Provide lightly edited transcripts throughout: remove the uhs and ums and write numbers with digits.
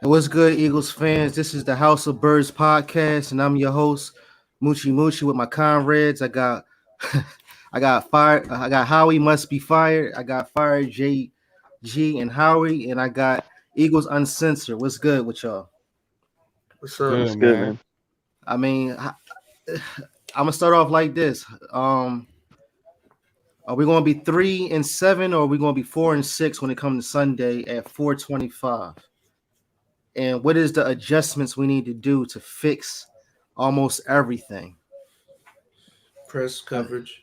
What's good, Eagles fans? This is the House of Birds podcast, and I'm your host, Moochie Moochie, with my comrades. I got, I got fired. I got Howie must be fired. I got fired JG and Howie, and I got Eagles Uncensored. What's good with y'all? What's It's up? good, What's good, man. man? I'm gonna start off like this. Are we gonna be 3-7, or are we gonna be 4-6 when it comes to Sunday at 4:25? And what is the adjustments we need to do to fix almost everything? Press Um, coverage.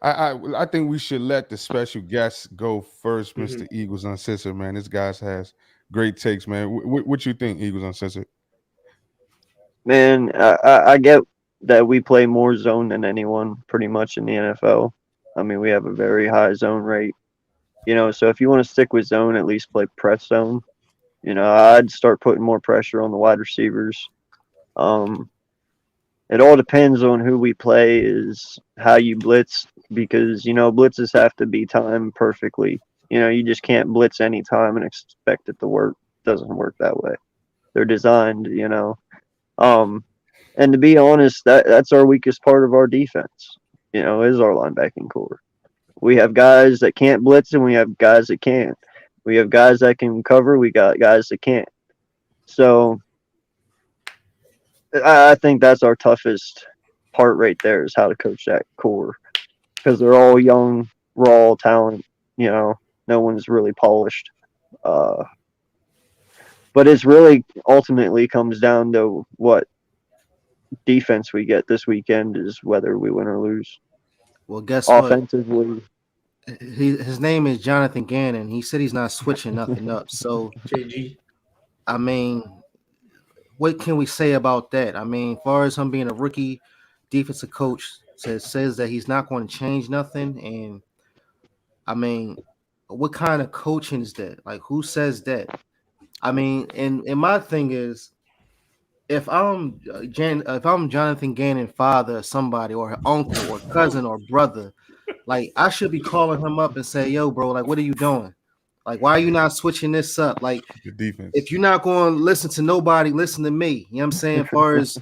I think we should let the special guest go first, hmm Mr. Eagles Uncensored, man. This guy has great takes, man. What you think, Eagles Uncensored? Man, I get that we play more zone than anyone pretty much in the NFL. I mean, we have a very high zone rate. So if you want to stick with zone, at least play press zone. I'd start putting more pressure on the wide receivers. Um, it all depends on who we play, is how you blitz, because blitzes have to be timed perfectly. You just can't blitz any time and expect it to work. It doesn't work that way. They're designed. Um, and to be honest, that's our weakest part of our defense. Is our linebacking core. We have guys that can't blitz, and we have guys that can. We have guys that can cover. We got guys that can't. So I think that's our toughest part right there, is how to coach that core, because they're all young, raw talent. No one's really polished. Uh, but it's really ultimately comes down to what defense we get this weekend, is whether we win or lose. well, guess what? Offensively, His name is Jonathan Gannon. He said he's not switching nothing up. So, JG. I mean, what can we say about that? I mean, as far as him being a rookie defensive coach, says that he's not going to change nothing. And I mean, what kind of coaching is that? Like, who says that? I mean, and my thing is, if I'm Jonathan Gannon father or somebody or her uncle or cousin or brother, like I should be calling him up and say, yo, bro, like what are you doing? Like, why are you not switching this up? Like, The defense. if you're not going to listen to nobody, listen to me. You know what I'm saying? As far as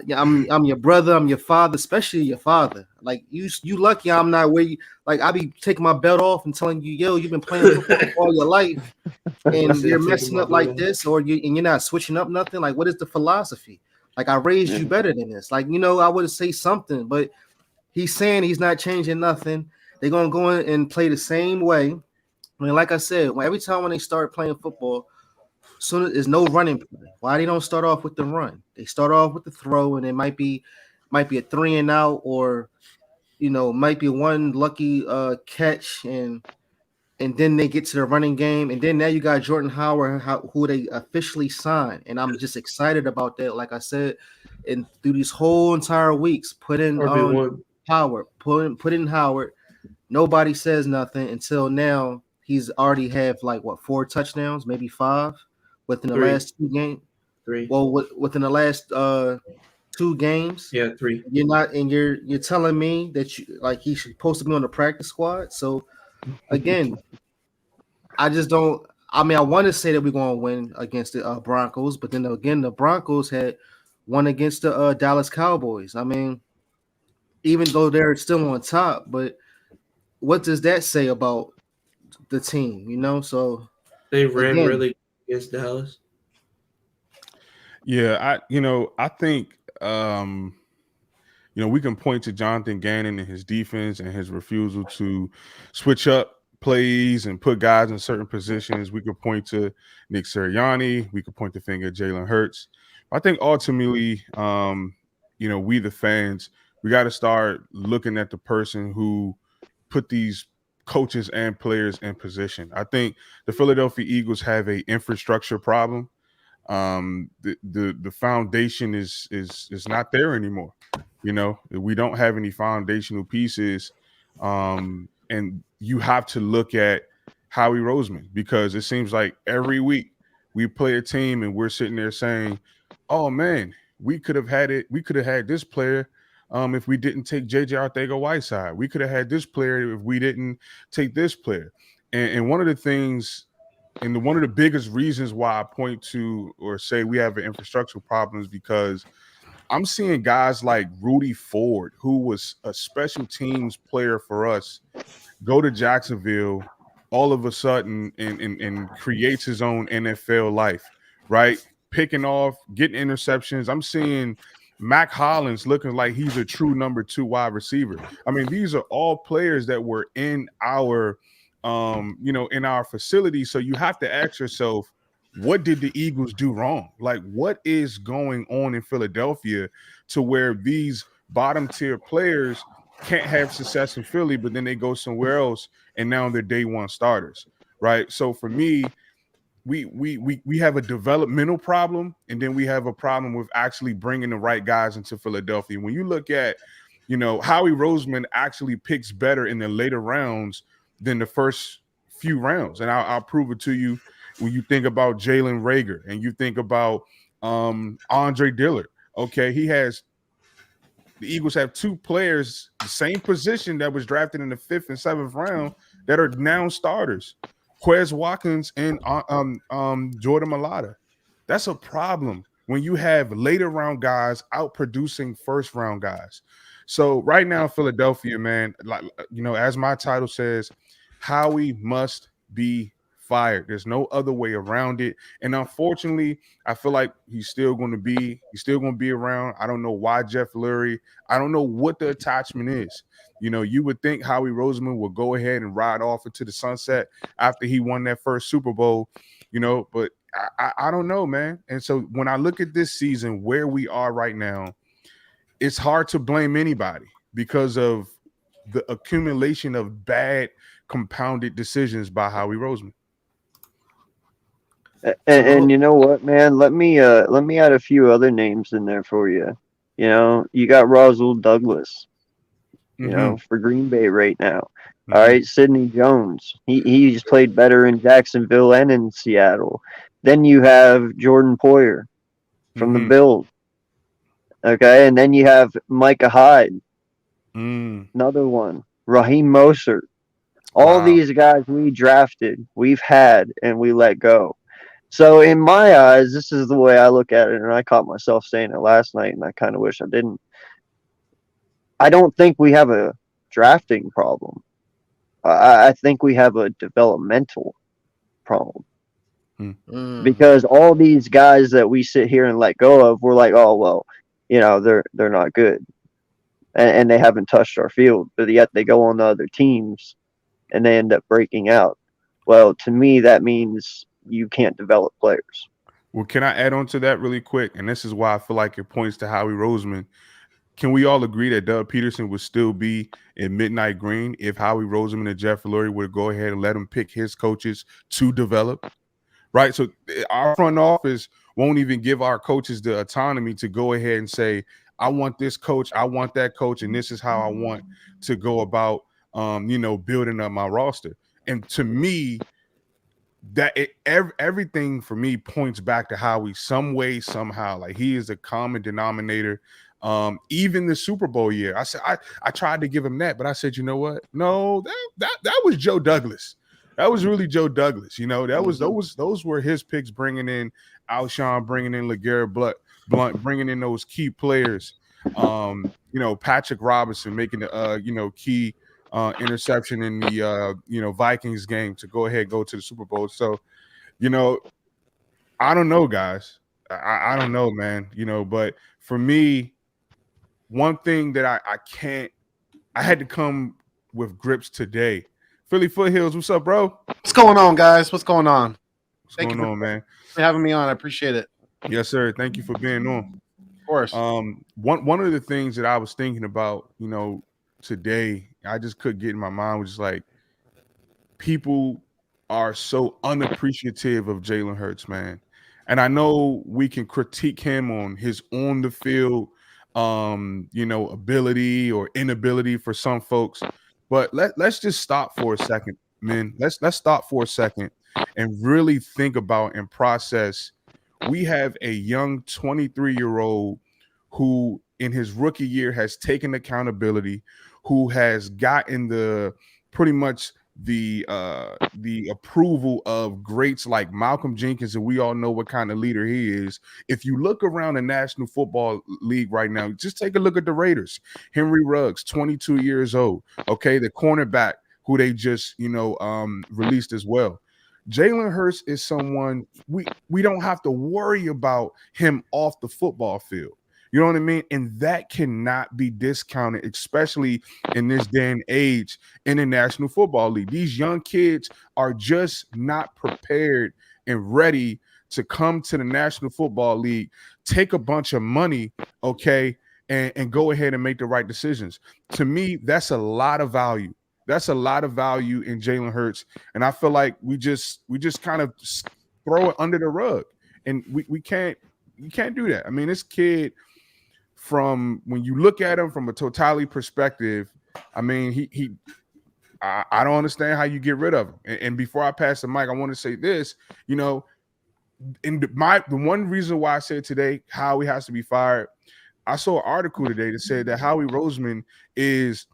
yeah, I'm your brother, I'm your father, especially your father. Like you lucky I'm not where you like I be taking my belt off and telling you, yo, you've been playing football all your life He and you're said, taking messing my up belt like off. this, or you're not switching up nothing. Like, what is the philosophy? Like, I raised yeah, you better than this. Like, I would say something, but he's saying he's not changing nothing. They're gonna go in and play the same way. I mean, like I said, every time when they start playing football, soon as there's no running play. Why they don't start off with the run? They start off with the throw, and it might be a 3-and-out, or might be one lucky catch, and then they get to the running game, and then now you got Jordan Howard, who they officially signed, and I'm just excited about that. Like I said, and through these whole entire weeks, put in RB1. Howard, put in Howard. Nobody says nothing until now. He's already have like what 4 touchdowns, maybe 5 within the Three. last 2 games. Three. Well, within the last 2 games, Yeah, three. you're not, and you're telling me that you like he's supposed to be on the practice squad. So again, I just don't. I mean, I want to say that we're going to win against the Broncos, but then again, the Broncos had won against the Dallas Cowboys. I mean, even though they're still on top, but what does that say about the team? So They ran again, really against Dallas. Yeah, I think we can point to Jonathan Gannon and his defense and his refusal to switch up plays and put guys in certain positions. We could point to Nick Sirianni. We could point the finger at Jalen Hurts. I think ultimately, we the fans, we got to start looking at the person who put these coaches and players in position. I think the Philadelphia Eagles have a infrastructure problem. The foundation is not there anymore. We don't have any foundational pieces. And you have to look at Howie Roseman, because it seems like every week we play a team and we're sitting there saying, oh man, we could have had it. We could have had this player if we didn't take JJ Arthega-Whiteside. We could have had this player if we didn't take this player. And one of the things and one of the biggest reasons why I point to or say we have an infrastructural problem is because I'm seeing guys like Rudy Ford, who was a special teams player for us, go to Jacksonville all of a sudden and creates his own NFL life, right? Picking off, getting interceptions. I'm seeing Mac Hollins looking like he's a true number 2 wide receiver. I mean, these are all players that were in our in our facility. So you have to ask yourself, what did the Eagles do wrong? Like, what is going on in Philadelphia to where these bottom tier players can't have success in Philly, but then they go somewhere else and now they're day one starters, right? So for me, we have a developmental problem, and then we have a problem with actually bringing the right guys into Philadelphia. When you look at, Howie Roseman actually picks better in the later rounds than the first few rounds, and I'll prove it to you when you think about Jalen Reagor and you think about Andre Dillard. Okay, the Eagles have 2 players, the same position that was drafted in the 5th and 7th round, that are now starters. Quez Watkins and Jordan Mailata. That's a problem when you have later round guys out producing first round guys. So right now, Philadelphia, man, as my title says, Howie must be fired. There's no other way around it. And unfortunately, I feel like he's still going to be around. I don't know why Jeff Lurie. I don't know what the attachment is. You would think Howie Roseman would go ahead and ride off into the sunset after he won that first Super Bowl, but I don't know, man. And so when I look at this season, where we are right now, it's hard to blame anybody because of the accumulation of bad compounded decisions by Howie Roseman. And you know what, man? Let me add a few other names in there for you. You got Roswell Douglas, for Green Bay right now. Mm-hmm. All right, Sidney Jones. He's played better in Jacksonville and in Seattle. Then you have Jordan Poyer from the Bills. Okay, and then you have Micah Hyde. Another one. Raheem Mostert. All these guys we drafted, we've had, and we let go. So in my eyes, this is the way I look at it, and I caught myself saying it last night, and I kind of wish I didn't. I don't think we have a drafting problem. I think we have a developmental problem. Because all these guys that we sit here and let go of, we're like, oh, well, they're not good. And they haven't touched our field, but yet they go on to other teams and they end up breaking out. Well, to me, that means you can't develop players. Well, can I add on to that really quick? And this is why I feel like it points to Howie Roseman. Can we all agree that Doug Peterson would still be in Midnight Green if Howie Roseman and Jeff Lurie would go ahead and let him pick his coaches to develop? Right? So our front office won't even give our coaches the autonomy to go ahead and say, I want this coach, I want that coach, and this is how I want to go about, building up my roster. And to me, everything for me points back to Howie some way, somehow. Like, he is a common denominator. Even the Super Bowl year, I said I tried to give him that, but I said, you know what? No, that was Joe Douglas. That was really Joe Douglas. Those were his picks, bringing in Alshon, bringing in LeGarrette Blunt, bringing in those key players. Patrick Robinson making the key interception in the Vikings game to go to the Super Bowl. So, I don't know, guys. I don't know, man. But for me, one thing that I had to come with grips today. Philly Foothills, what's up, bro? What's going on, guys? What's going on? What's going on, man? For having me on. I appreciate it. Yes, sir. Thank you for being on. Of course. One of the things that I was thinking about, today, I just couldn't get in my mind, was just like, people are so unappreciative of Jalen Hurts, man. And I know we can critique him on his on the field, ability or inability for some folks. But let's just stop for a second, man. Let's stop for a second and really think about and process. We have a young 23-year-old who in his rookie year has taken accountability, who has gotten the pretty much the approval of greats like Malcolm Jenkins, and we all know what kind of leader he is. If you look around the National Football League right now, just take a look at the Raiders. Henry Ruggs, 22 years old. Okay, the cornerback who they just released as well. Jalen Hurts is someone we don't have to worry about him off the football field. You know what I mean? And that cannot be discounted, especially in this day and age in the National Football League. These young kids are just not prepared and ready to come to the National Football League, take a bunch of money, okay, and go ahead and make the right decisions. To me, that's a lot of value. That's a lot of value in Jalen Hurts. And I feel like we just kind of throw it under the rug. And we can't do that. I mean, this kid, from when you look at him from a totality perspective, I mean, I don't understand how you get rid of him. And before I pass the mic, I want to say this, the one reason why I said today Howie has to be fired, I saw an article today that said that Howie Roseman is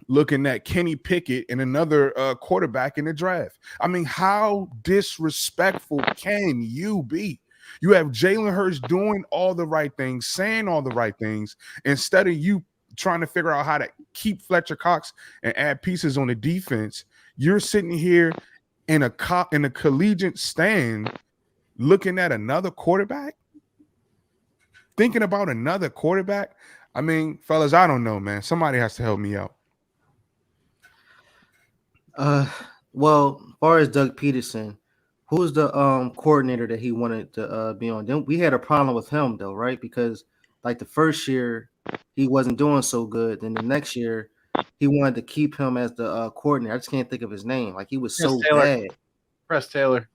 looking at Kenny Pickett and another quarterback in the draft. I mean, how disrespectful can you be? You have Jalen Hurts doing all the right things, saying all the right things, instead of you trying to figure out how to keep Fletcher Cox and add pieces on the defense. You're sitting here in a collegiate stand looking at another quarterback, thinking about another quarterback. I mean, fellas, I don't know, man. Somebody has to help me out. Well, as far as Doug Peterson, who's the coordinator that he wanted to be on? Then we had a problem with him though, right? Because like the first year he wasn't doing so good. Then the next year he wanted to keep him as the coordinator. I just can't think of his name. Like he was so bad. Press Taylor.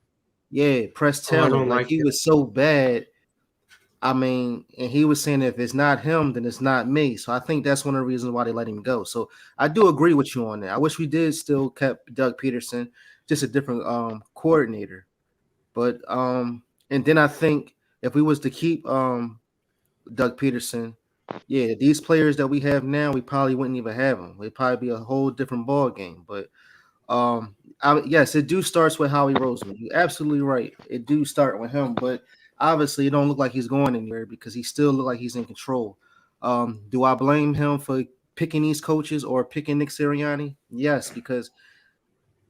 Yeah, Press Taylor. Like he was so bad. I mean, and he was saying if it's not him, then it's not me. So I think that's one of the reasons why they let him go. So I do agree with you on that. I wish we did still kept Doug Peterson, just a different coordinator. But and then I think if we was to keep Doug Peterson, yeah, these players that we have now, we probably wouldn't even have them. It'd probably be a whole different ball game. But yes, it do starts with Howie Roseman. You're absolutely right. It do start with him, but obviously it don't look like he's going anywhere because he still look like he's in control. Do I blame him for picking these coaches or picking Nick Sirianni? Yes, because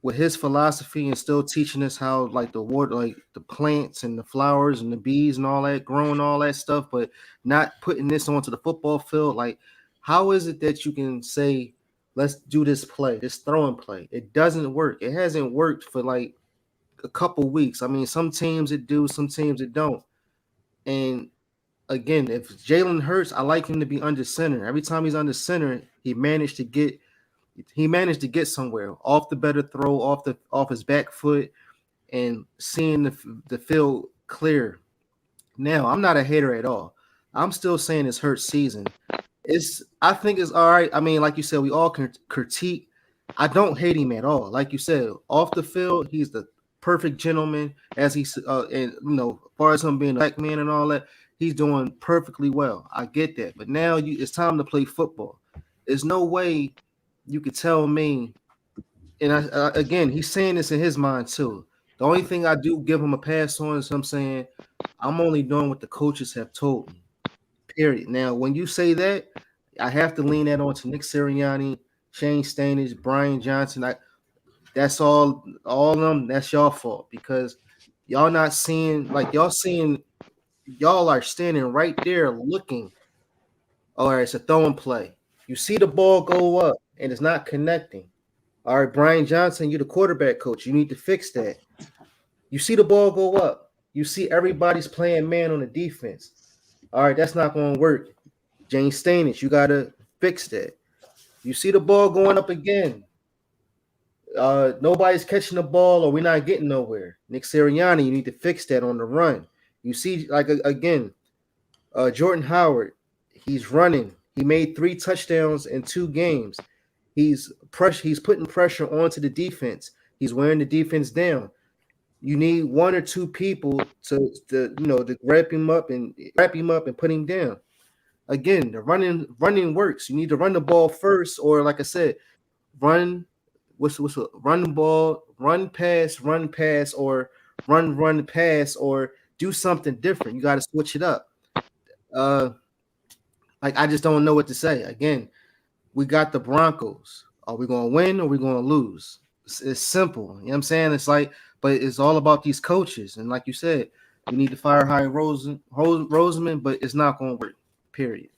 with his philosophy and still teaching us how like the water, like the plants and the flowers and the bees and all that, growing all that stuff, but not putting this onto the football field. Like, how is it that you can say, let's do this play, this throwing play? It doesn't work. It hasn't worked for like a couple weeks. I mean, some teams it do, some teams it don't. And again, if Jalen Hurts, I like him to be under center. Every time he's under center, he managed to get somewhere off the better throw, off his back foot, and seeing the field clear. Now, I'm not a hater at all. I'm still saying it's Hurts season. I think it's all right. I mean, like you said, we all can critique. I don't hate him at all. Like you said, off the field, he's the perfect gentleman. As he's and as far as him being a black man and all that, he's doing perfectly well. I get that, but now it's time to play football. There's no way you could tell me. And again, he's saying this in his mind too. The only thing I do give him a pass on is him saying, "I'm only doing what the coaches have told me." Period. Now, when you say that, I have to lean that on to Nick Sirianni, Shane Stanage, Brian Johnson. That's all of them. That's y'all fault because y'all not seeing like y'all are standing right there looking. All right, it's a throwing play. You see the ball go up and it's not connecting. All right, Brian Johnson, you're the quarterback coach. You need to fix that. You see the ball go up. You see everybody's playing man on the defense. All right, that's not going to work. James Stanage, you got to fix that. You see the ball going up again. Nobody's catching the ball or we're not getting nowhere. Nick Sirianni, you need to fix that on the run. You see, like, again, Jordan Howard, he's running. He made 3 touchdowns in 2 games. He's putting pressure onto the defense. He's wearing the defense down. You need 1 or 2 people to wrap him up and put him down. Again, the running works. You need to run the ball first, or like I said, run what's run the ball, run pass, or run pass, or do something different. You got to switch it up. Uh, like I just don't know what to say. Again, we got the Broncos. Are we going to win or are we going to lose? It's simple. You know what I'm saying? It's like, but it's all about these coaches. And like you said, we need to fire Roseman, but it's not going to work. Period.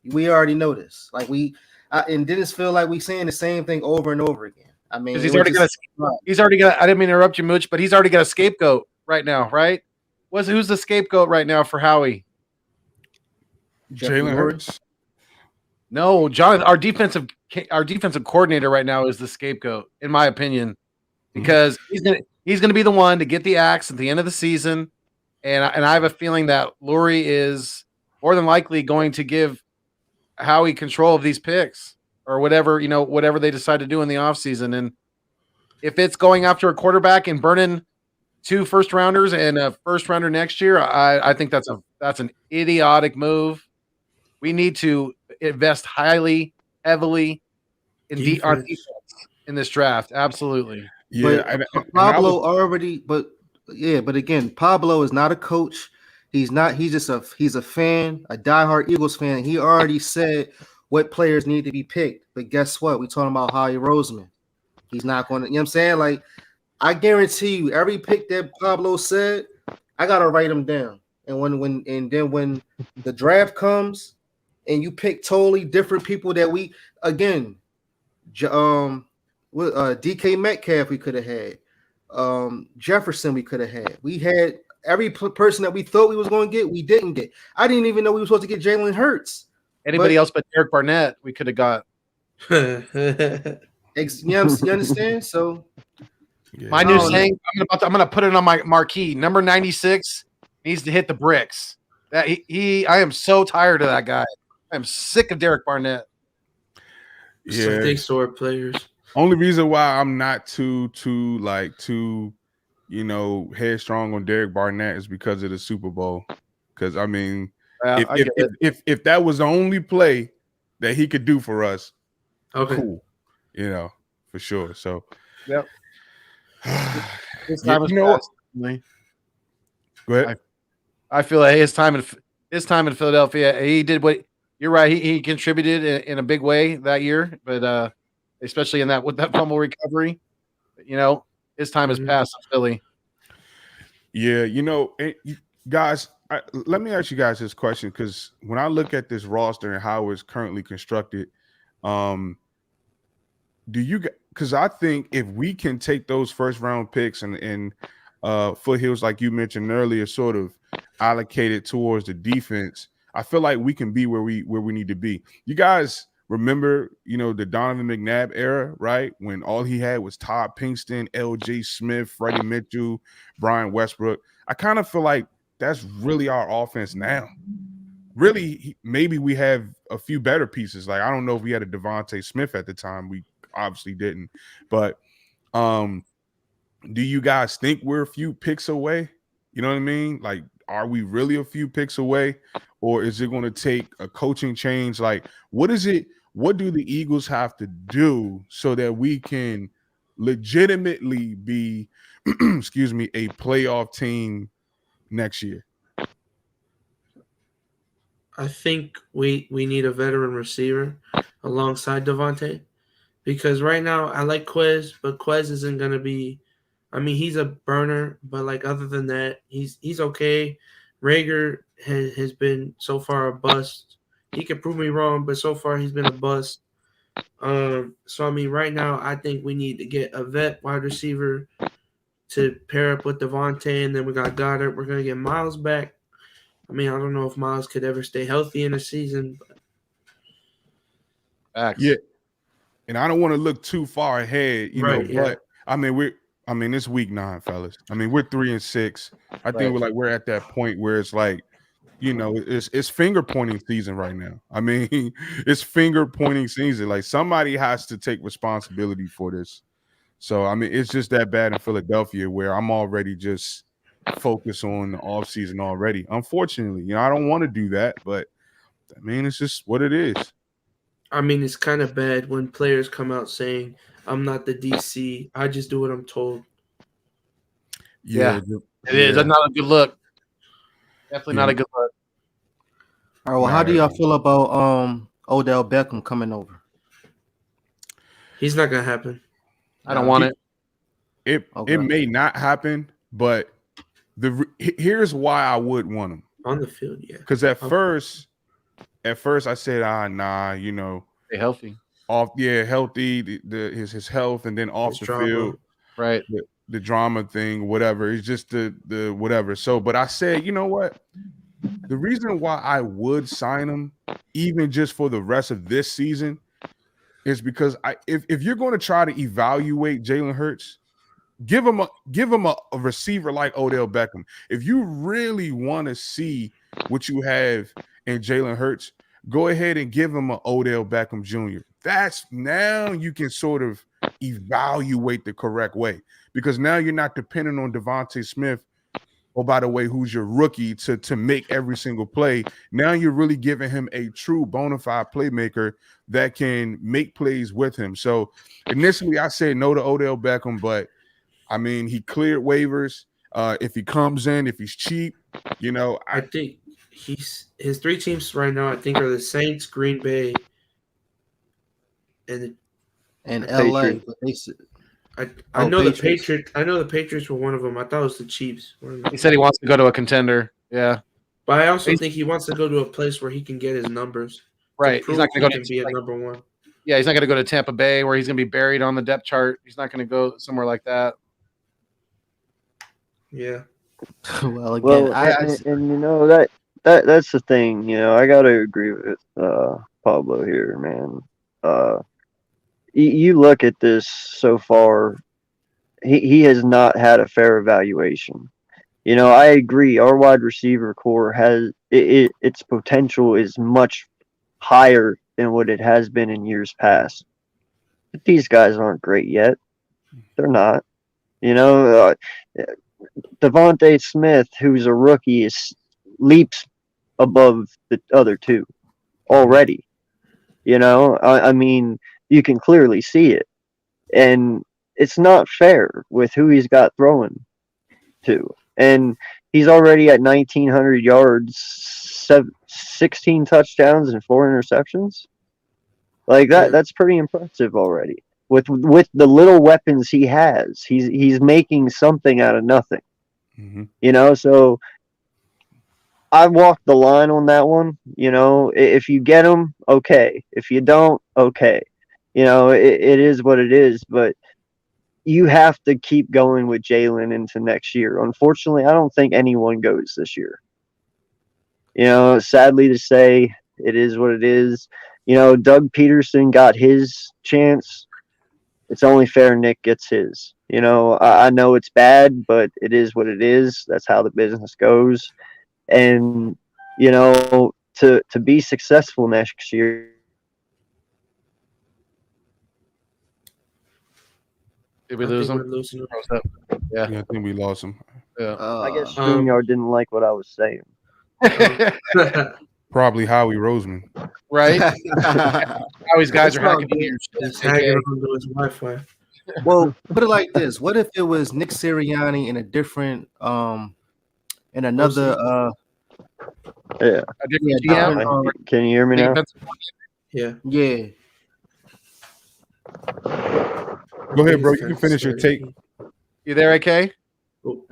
We already know this. Like and didn't feel like we saying the same thing over and over again. I mean, Because he's already got. I didn't mean to interrupt you, Mooch, but he's already got a scapegoat right now, right? Who's the scapegoat right now for Howie? Jalen Hurts. No, John, our defensive coordinator right now is the scapegoat, in my opinion, because he's gonna be the one to get the axe at the end of the season, and I have a feeling that Lurie is more than likely going to give Howie control of these picks or whatever they decide to do in the offseason. And if it's going after a quarterback and burning 2 first rounders and a first rounder next year, I think that's an idiotic move. We need to invest heavily in defense in this draft. Absolutely. Yeah, but Pablo already. But again, Pablo is not a coach. He's not. He's a fan, a diehard Eagles fan. He already said what players need to be picked. But guess what? We're talking about Howie Roseman. He's not going to. You know what I'm saying? Like, I guarantee you, every pick that Pablo said, I gotta write them down. And when the draft comes, and you pick totally different people that we DK Metcalf we could have had, Jefferson we could have had. We had every person that we thought we was going to get, we didn't get. I didn't even know we were supposed to get Jalen Hurts. Anybody else but Derek Barnett we could have got. You understand? So my new saying, I'm gonna put it on my marquee. Number 96 needs to hit the bricks. That I am so tired of that guy. I'm sick of Derek Barnett. Yeah, some big sword players. Only reason why I'm not too headstrong on Derek Barnett is because of the Super Bowl. Because I mean, if that was the only play that he could do for us, cool, for sure. So, yep. Go ahead. I feel like his time in Philadelphia, he did what. You're right. He contributed in a big way that year, but especially with that fumble recovery, his time has passed in Philly. Yeah, guys, let me ask you guys this question, because when I look at this roster and how it's currently constructed, because I think if we can take those first round picks and foothills, like you mentioned earlier, sort of allocated towards the defense, I feel like we can be where we need to be. You guys remember, the Donovan McNabb era, right? When all he had was Todd Pinkston, L.J. Smith, Freddie Mitchell, Brian Westbrook. I kind of feel like that's really our offense now. Really, maybe we have a few better pieces. Like, I don't know if we had a Devontae Smith at the time. We obviously didn't. But do you guys think we're a few picks away? You know what I mean? Like, are we really a few picks away? Or is it going to take a coaching change? Like, what do the Eagles have to do so that we can legitimately be, a playoff team next year? I think we need a veteran receiver alongside Devontae, because right now I like Quez, but Quez isn't going to be – I mean, he's a burner, but, like, other than that, he's okay. Rager has been so far a bust. He could prove me wrong, but so far he's been a bust. So, I mean, right now I think we need to get a vet wide receiver to pair up with Devontae, and then we got Goddard. We're going to get Miles back. I mean, I don't know if Miles could ever stay healthy in a season. But... Yeah, and I don't want to look too far ahead, but I mean, it's week 9, fellas. I mean, we're 3-6. I think we're at that point where it's like, it's finger pointing season right now. I mean, it's finger pointing season. Like, somebody has to take responsibility for this. So, I mean, it's just that bad in Philadelphia where I'm already just focused on the offseason already. Unfortunately, I don't want to do that, but I mean, it's just what it is. I mean, it's kind of bad when players come out saying, I'm not the DC. I just do what I'm told. Yeah. It is. That's not a good look. Definitely not a good look. All right. Well, how do y'all feel about Odell Beckham coming over? He's not gonna happen. I don't want it. It may not happen, but here's why I would want him on the field. Yeah, because at first I said, nah, you know, stay healthy. Healthy. His health, and then off the field, right? The drama thing, whatever. It's just the whatever. So, but I said, you know what? The reason why I would sign him, even just for the rest of this season, is because if you're going to try to evaluate Jalen Hurts, give him a receiver like Odell Beckham. If you really want to see what you have in Jalen Hurts, go ahead and give him an Odell Beckham Jr. That's now you can sort of evaluate the correct way, because now you're not depending on Devontae Smith, oh, by the way, who's your rookie, to make every single play. Now you're really giving him a true bona fide playmaker that can make plays with him. So initially I said no to Odell Beckham, but I mean, he cleared waivers. If he comes in, if he's cheap, you know, I think his 3 teams right now, I think, are the Saints, Green Bay, and LA. I know the Patriots. I know the Patriots were one of them. I thought it was the Chiefs. He said he wants to go to a contender. Yeah, but I also think he wants to go to a place where he can get his numbers. Right, he's not going to go to be a number one. Yeah, he's not going to go to Tampa Bay where he's going to be buried on the depth chart. He's not going to go somewhere like that. Yeah. Well, again, and you know that's the thing. You know, I got to agree with Pablo here, man. You look at this so far, he has not had a fair evaluation. You know, I agree. Our wide receiver core has its potential is much higher than what it has been in years past. But these guys aren't great yet. They're not. You know, Devontae Smith, who's a rookie, leaps above the other two already. You know, I mean, you can clearly see it. And it's not fair with who he's got throwing to. And he's already at 1,900 yards, 16 touchdowns, and 4 interceptions. Like that's pretty impressive already. With the little weapons he has, he's making something out of nothing. Mm-hmm. You know, so I walked the line on that one. You know, if you get him, okay. If you don't, okay. You know, it is what it is. But you have to keep going with Jalen into next year. Unfortunately, I don't think anyone goes this year. You know, sadly to say, it is what it is. You know, Doug Peterson got his chance. It's only fair Nick gets his. You know, I know it's bad, but it is what it is. That's how the business goes. And, you know, to be successful next year. Did we lose him? Yeah, I think we lost him. Yeah. I guess StreamYard didn't like what I was saying. Probably Howie Roseman. Right? Howie's guys are hacking in. He's hacking onto his Wi-Fi. Well, put it like this: what if it was Nick Sirianni in a different, in another, yeah. Can you hear me now? Yeah. Yeah. Go ahead, bro. You can finish your take. You there, AK? Oh.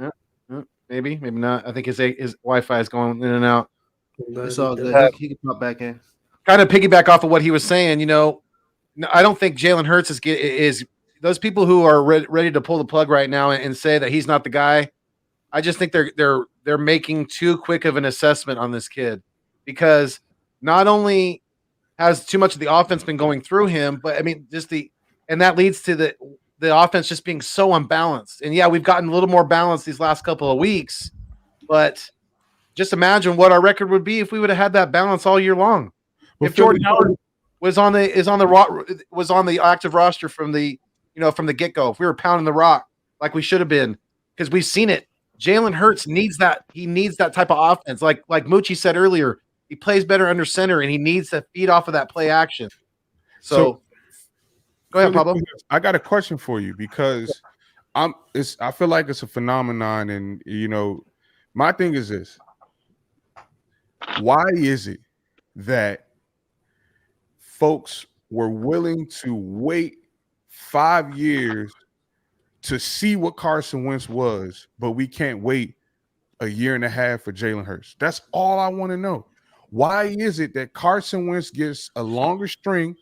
Maybe not. I think his Wi-Fi is going in and out. It's all good. He can pop back in. Kind of piggyback off of what he was saying. You know, I don't think Jalen Hurts is those people who are ready to pull the plug right now and say that he's not the guy. I just think they're making too quick of an assessment on this kid, because not only has too much of the offense been going through him, but I mean and that leads to the offense just being so unbalanced. And yeah, we've gotten a little more balanced these last couple of weeks, but just imagine what our record would be if we would have had that balance all year long. Well, if Jordan Howard was on the active roster from the get-go, if we were pounding the rock like we should have been, because we've seen it. Jalen Hurts needs that. He needs that type of offense. Like Moochie said earlier, he plays better under center, and he needs to feed off of that play action. So Go ahead, Pablo. I got a question for you because I feel like it's a phenomenon, and my thing is this: why is it that folks were willing to wait 5 years to see what Carson Wentz was, but we can't wait a year and a half for Jalen Hurts? That's all I want to know. Why is it that Carson Wentz gets a longer string,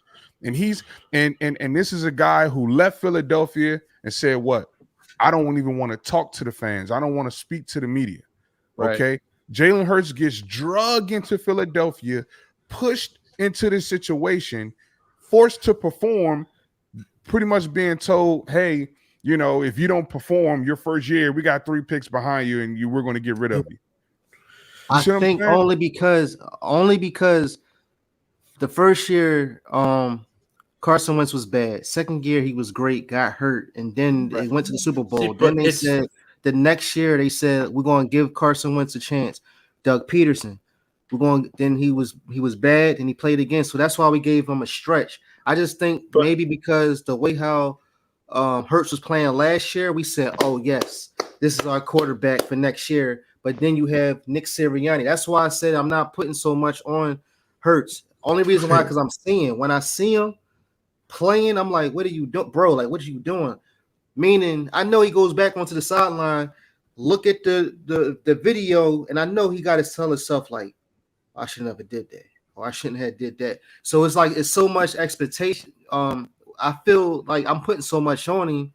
and he's and this is a guy who left Philadelphia and said, "What? I don't even want to talk to the fans. I don't want to speak to the media." Right. Okay. Jalen Hurts gets drugged into Philadelphia, pushed into this situation, forced to perform, pretty much being told, hey, if you don't perform your first year, we got 3 picks behind you and we're going to get rid of you. I think only because the first year Carson Wentz was bad. Second year he was great, got hurt, and then they went to the Super Bowl. Then they said the next year they said we're going to give Carson Wentz a chance. Doug Peterson, then he was bad and he played again. So that's why we gave him a stretch. I just think maybe because the way how Hurts was playing last year, we said, oh yes, this is our quarterback for next year. But then you have Nick Sirianni. That's why I said I'm not putting so much on Hurts. Only reason why, because when I see him playing, I'm like, what are you doing, bro? Like, what are you doing? Meaning, I know he goes back onto the sideline, look at the video, and I know he got to tell himself like, I should never did that, or I shouldn't have did that. So it's like it's so much expectation. I feel like I'm putting so much on him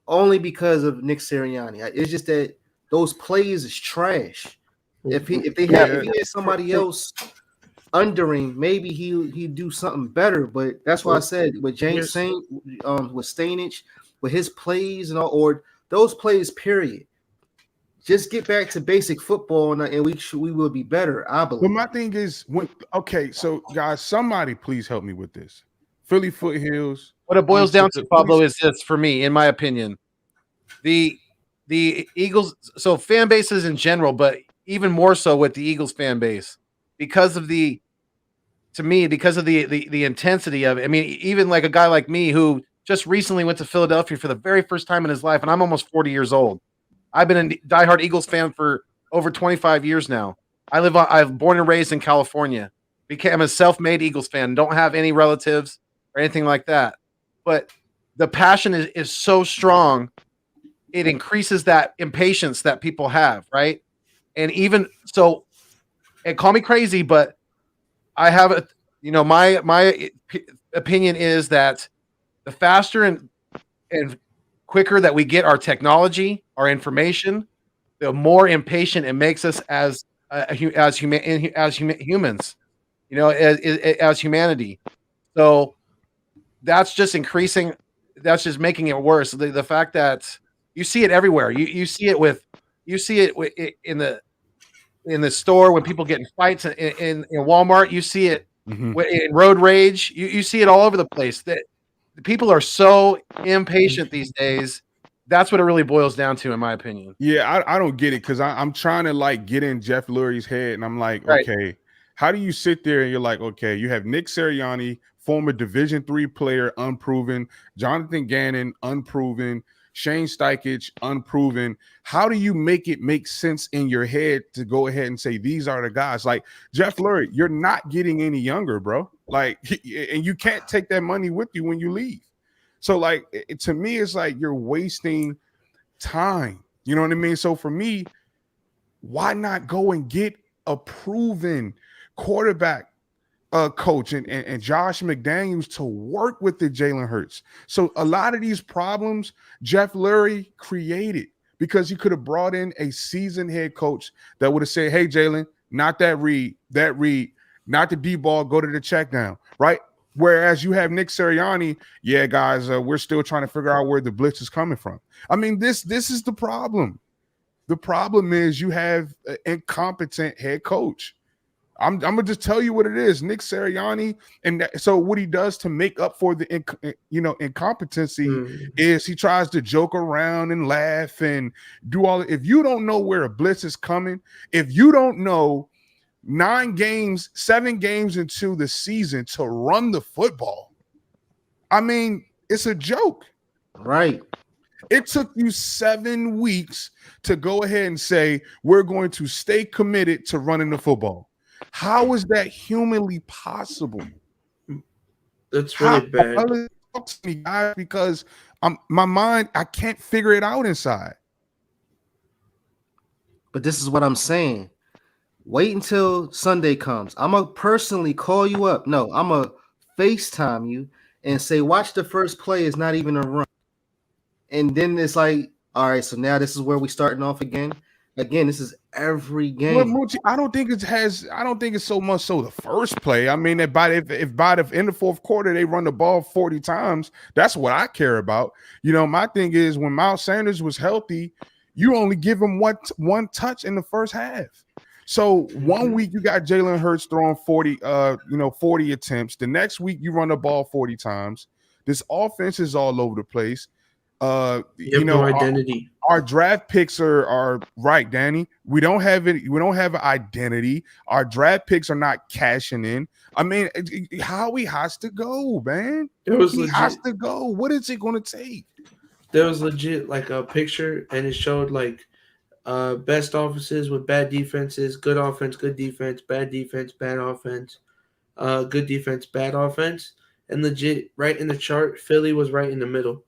only because of Nick Sirianni. It's just that those plays is trash. If he had somebody else under him, maybe he'd do something better. But that's why I said with James Saint, with Stainage, with his plays and all, or those plays, period. Just get back to basic football, and we will be better, I believe. But my thing is, so guys, somebody please help me with this. Philly Foothills. What it boils down to, Pablo, is this for me, in my opinion. The Eagles, so fan bases in general, but even more so with the Eagles fan base, because of the intensity of it. I mean, even like a guy like me who just recently went to Philadelphia for the very first time in his life, and I'm almost 40 years old. I've been a diehard Eagles fan for over 25 years now. I'm born and raised in California. I'm a self-made Eagles fan. Don't have any relatives or anything like that. But the passion is so strong, it increases that impatience that people have, right? And even so, and call me crazy, but I have my opinion is that the faster and quicker that we get our technology, our information, the more impatient it makes us as humans, as humanity. So that's just increasing. That's just making it worse. The fact that you see it everywhere. You see it in the store when people get in fights in Walmart. You see it in road rage. You see it all over the place. That people are so impatient these days. That's what it really boils down to, in my opinion. Yeah, I don't get it because I'm trying to like get in Jeff Lurie's head, and I'm like, okay, how do you sit there and you're like, okay, you have Nick Sirianni, former Division III player, unproven, Jonathan Gannon, unproven, Shane Steichen, unproven. How do you make it make sense in your head to go ahead and say these are the guys? Like Jeff Lurie, you're not getting any younger, bro. Like, and you can't take that money with you when you leave. So, like, to me, it's like you're wasting time. You know what I mean? So for me, why not go and get a proven quarterback coach and Josh McDaniels to work with the Jalen Hurts? So a lot of these problems Jeff Lurie created because he could have brought in a seasoned head coach that would have said, hey, Jalen, not that read, not the D ball, go to the check down, right? Whereas you have Nick Sirianni, yeah, guys, we're still trying to figure out where the blitz is coming from. I mean, this is the problem. The problem is you have an incompetent head coach. I'm gonna just tell you what it is. Nick Sirianni, and so what he does to make up for the incompetency is he tries to joke around and laugh and do all. If you don't know where a blitz is coming, if you don't know 7 games into the season to run the football, I mean, it's a joke. Right. It took you 7 weeks to go ahead and say we're going to stay committed to running the football. How is that humanly possible? That's really bad. Talk to me, guys, because my mind, I can't figure it out inside. But this is what I'm saying. Wait until Sunday comes. I'm going to personally call you up. No, I'm going to FaceTime you and say, watch the first play. It's not even a run. And then it's like, all right, so now this is where we starting off again. Again, this is every game. Well, Moochie, I don't think it's so much so the first play. I mean, if by the in the fourth quarter they run the ball 40 times, that's what I care about. You know, my thing is when Miles Sanders was healthy, you only give him one touch in the first half. So 1 week you got Jalen Hurts throwing 40 attempts. The next week you run the ball 40 times. This offense is all over the place. You have no identity. Our draft picks are right, Danny. We don't have it. We don't have an identity. Our draft picks are not cashing in. I mean, Howie has to go, man. He has to go. What is it going to take? There was legit like a picture, and it showed like best offenses with bad defenses, good offense, good defense, bad offense, good defense, bad offense, and legit right in the chart, Philly was right in the middle.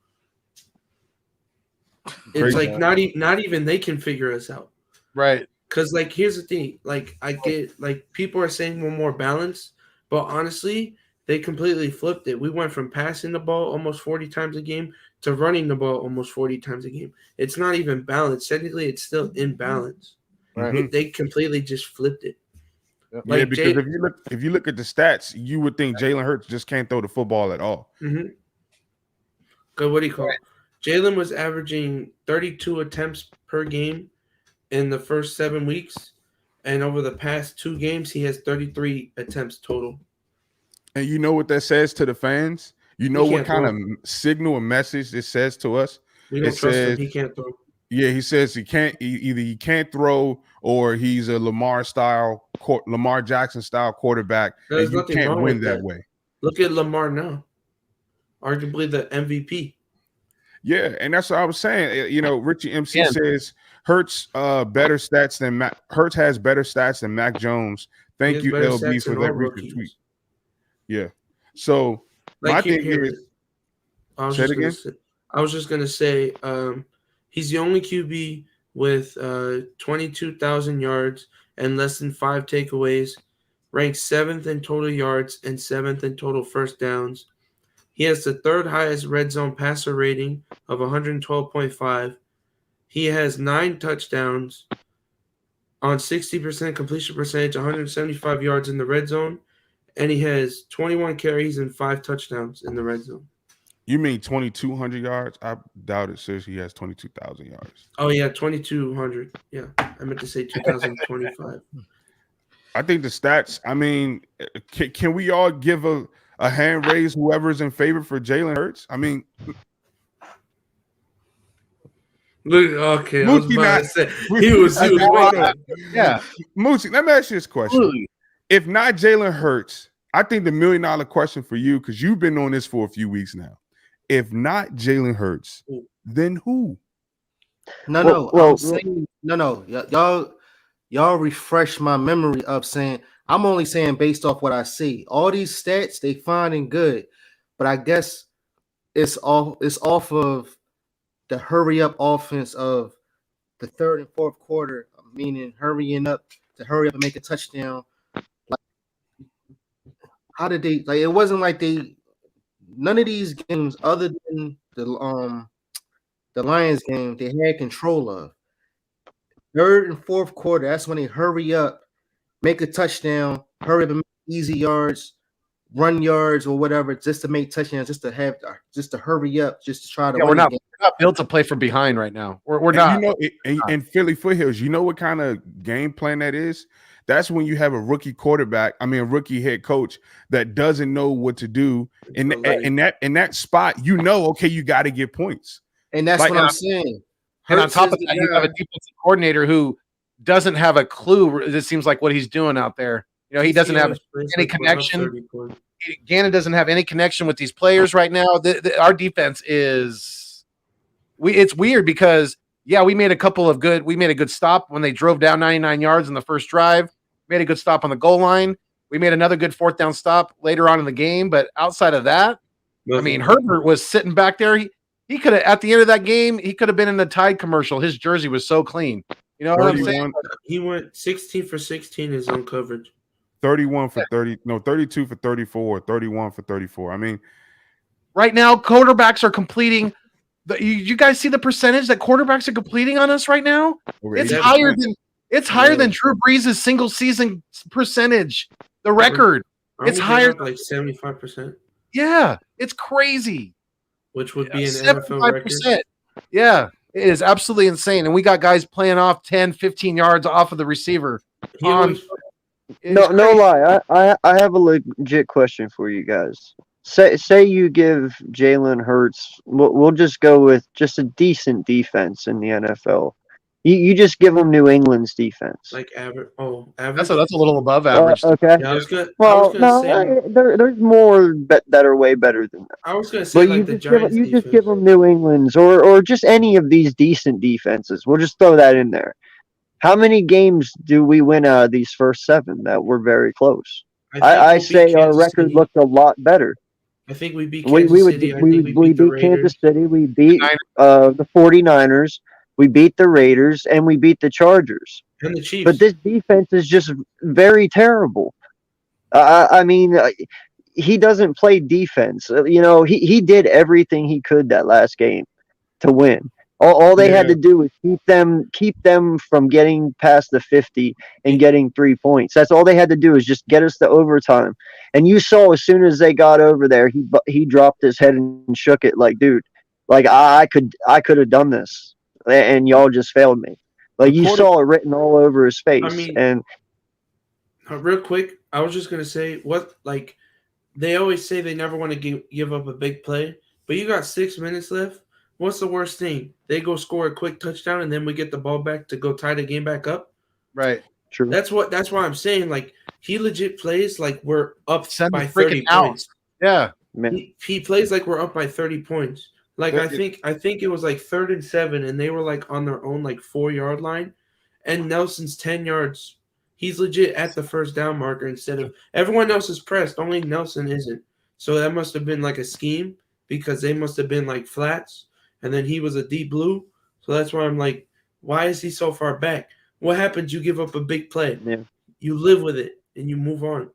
It's like not even they can figure us out, right? Because like here's the thing, like I get like people are saying we're more balanced, but honestly they completely flipped it. We went from passing the ball almost 40 times a game to running the ball almost 40 times a game. It's not even balanced. Technically, it's still imbalance. Right? They completely just flipped it. Yep. Like because if you look at the stats, you would think Jalen Hurts just can't throw the football at all. Mm-hmm. Good. What do you call it? Jalen was averaging 32 attempts per game in the first 7 weeks, and over the past 2 games, he has 33 attempts total. And you know what that says to the fans? You know what kind of signal and message it says to us? We don't trust him. He can't throw. Yeah, he says he can't. Either he can't throw, or he's a Lamar Jackson style quarterback, and you can't win that way. Look at Lamar now, arguably the MVP. Yeah, and that's what I was saying. You know, Richie MC says Hurts better stats than Hurts has better stats than Mac Jones. Thank you, LB, for that recent tweet. Yeah. So my thing is, I was just gonna say, he's the only QB with 22,000 yards and less than 5 takeaways, ranked 7th in total yards and 7th in total first downs. He has the 3rd highest red zone passer rating of 112.5. He has 9 touchdowns on 60% completion percentage, 175 yards in the red zone, and he has 21 carries and 5 touchdowns in the red zone. You mean 2,200 yards? I doubt it says he has 22,000 yards. Oh, yeah, 2,200. Yeah, I meant to say 2,025. I think the stats, I mean, can we all give a hand raise whoever's in favor for Jalen Hurts? I mean, okay, I was about to say he was yeah. Moochie, let me ask you this question. Absolutely. If not Jalen Hurts, I think the $1 million question for you, because you've been on this for a few weeks now. If not Jalen Hurts, then who? Y'all refresh my memory of saying I'm only saying based off what I see. All these stats they fine and good, but I guess it's off of the hurry up offense of the 3rd and 4th quarter, meaning hurry up and make a touchdown. Like, how did they like? It wasn't like none of these games other than the Lions game they had control of. 3rd and 4th quarter, that's when they hurry up, make a touchdown, hurry up and make easy yards, run yards or whatever, just to make touchdowns, just to hurry up, just to try to. We're not built to play from behind right now. We're not. You know, in Philly Foothills, you know what kind of game plan that is? That's when you have a rookie rookie head coach that doesn't know what to do in that spot. You know, okay, you got to get points, and that's what I'm saying. And on top of that, you have a defensive coordinator who doesn't have a clue. It seems like what he's doing out there. You know, he doesn't have any connection. Gannon doesn't have any connection with these players right now. Our defense is it's weird because we made a good stop when they drove down 99 yards in the first drive. Made a good stop on the goal line. We made another good fourth down stop later on in the game, but outside of that, I mean, Herbert was sitting back there. He could have, at the end of that game, he could have been in the Tide commercial. His jersey was so clean. You know what I'm saying? He went 16 for 16 in zone coverage. 31 for 30, no, 32 for 34, 31 for 34. I mean, right now, quarterbacks are completing. You guys see the percentage that quarterbacks are completing on us right now? It's higher than Drew Brees' single season percentage. The record. It's higher, like 75%. Yeah, it's crazy. Which would be an NFL record. Yeah, it is absolutely insane. And we got guys playing off 10, 15 yards off of the receiver. No lie. I have a legit question for you guys. Say you give Jalen Hurts, we'll just go with just a decent defense in the NFL. You just give them New England's defense. Like average. Oh, average. That's a little above average. Okay. Yeah, I was gonna say there's more that are way better than that. I was gonna say, but like the Giants. You just give them New England's or just any of these decent defenses. We'll just throw that in there. How many games do we win out of these first 7 that were very close? I say our record looked a lot better. I think we beat Kansas City. We beat Kansas City. We beat the 49ers. We beat the Raiders, and we beat the Chargers. And the Chiefs. But this defense is just very terrible. I mean, he doesn't play defense. You know, he did everything he could that last game to win. All they had to do was keep them from getting past the 50 and getting 3 points. That's all they had to do is just get us to overtime. And you saw as soon as they got over there, he dropped his head and shook it like, dude, like I could have done this. And y'all just failed me. Like you saw it written all over his face. I mean, and real quick, I was just gonna say they always say they never want to give up a big play, but you got 6 minutes left. What's the worst thing? They go score a quick touchdown and then we get the ball back to go tie the game back up. Right. True. That's why I'm saying like he legit plays like we're up by 30 out. points. Yeah. He plays like we're up by 30 points. Like I think it was like 3rd and 7, and they were like on their own like 4-yard line, and Nelson's 10 yards. He's legit at the first down marker instead of everyone else is pressed. Only Nelson isn't. So that must have been like a scheme because they must have been like flats, and then he was a deep blue. So that's why I'm like, why is he so far back? What happens? You give up a big play. Yeah. You live with it and you move on.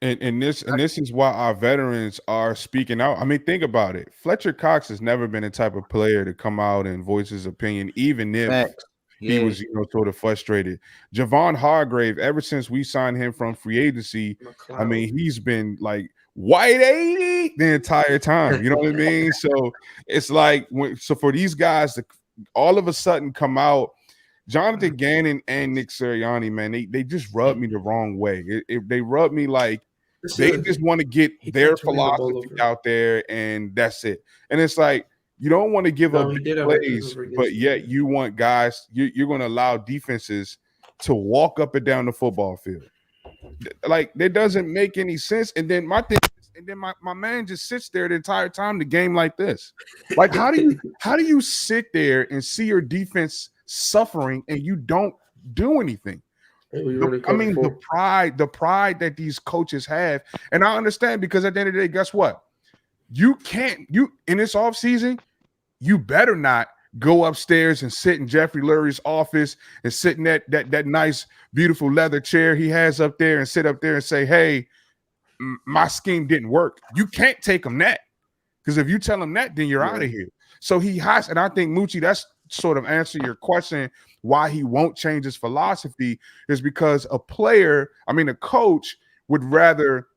And this is why our veterans are speaking out. I mean, think about it. Fletcher Cox has never been the type of player to come out and voice his opinion, even if he was, sort of frustrated. Javon Hargrave, ever since we signed him from free agency, I mean, he's been like white 80 the entire time. You know what I mean? So it's like so for these guys to all of a sudden come out. Jonathan Gannon and Nick Sirianni, man, they just rub me the wrong way. They rub me like they just want to get their philosophy out there, and that's it. And it's like you don't want to give up plays, but yet you want guys. You're going to allow defenses to walk up and down the football field. Like that doesn't make any sense. And then my man just sits there the entire time the game like this. Like how do you sit there and see your defense suffering and you don't do anything? The pride that these coaches have, and I understand because at the end of the day, guess what? You in this offseason, you better not go upstairs and sit in Jeffrey Lurie's office and sit in that nice, beautiful leather chair he has up there and sit up there and say, hey, my scheme didn't work. You can't take him that, because if you tell him that, then you're out of here. So he has, and I think Moochie, that's sort of answer your question why he won't change his philosophy is because a coach would rather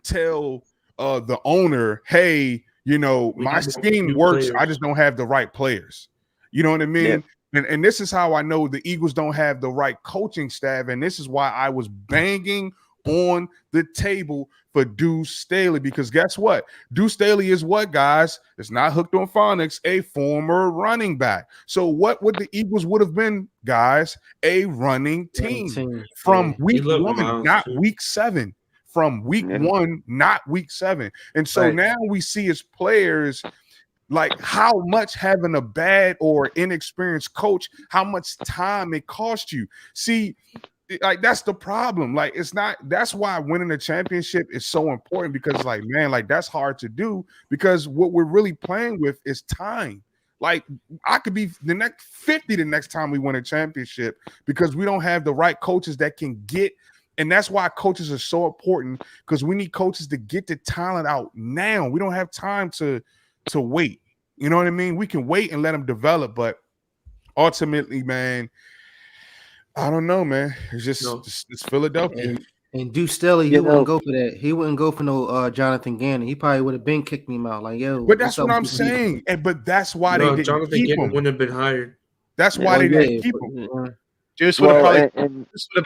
tell the owner, hey, my scheme works. I just don't have the right players. You know what I mean? Yeah. And this is how I know the Eagles don't have the right coaching staff. And this is why I was banging on the table for Deuce Staley, because guess what? Deuce Staley is what, guys? It's not hooked on phonics, a former running back. So what would the Eagles would have been, guys? A running team from week 1, not week 7. from week Yeah. 1, not week 7. And so now we see as players like how much having a bad or inexperienced coach, how much time it costs you. See, like that's the problem. Like it's not. That's why winning a championship is so important because, like, man, like that's hard to do because what we're really playing with is time. Like I could be the next 50 the next time we win a championship because we don't have the right coaches that can get. And that's why coaches are so important because we need coaches to get the talent out now. We don't have time to wait. You know what I mean? We can wait and let them develop, but ultimately, man, I don't know, man. It's just it's Philadelphia. And Deuce Staley, he wouldn't go for that. He wouldn't go for no Jonathan Gannon. He probably would have been kicked him out. Like, yo, but that's what I'm saying. But that's why they didn't Jonathan keep Gannon him. wouldn't have been hired. That's why they didn't keep him. Juice would have been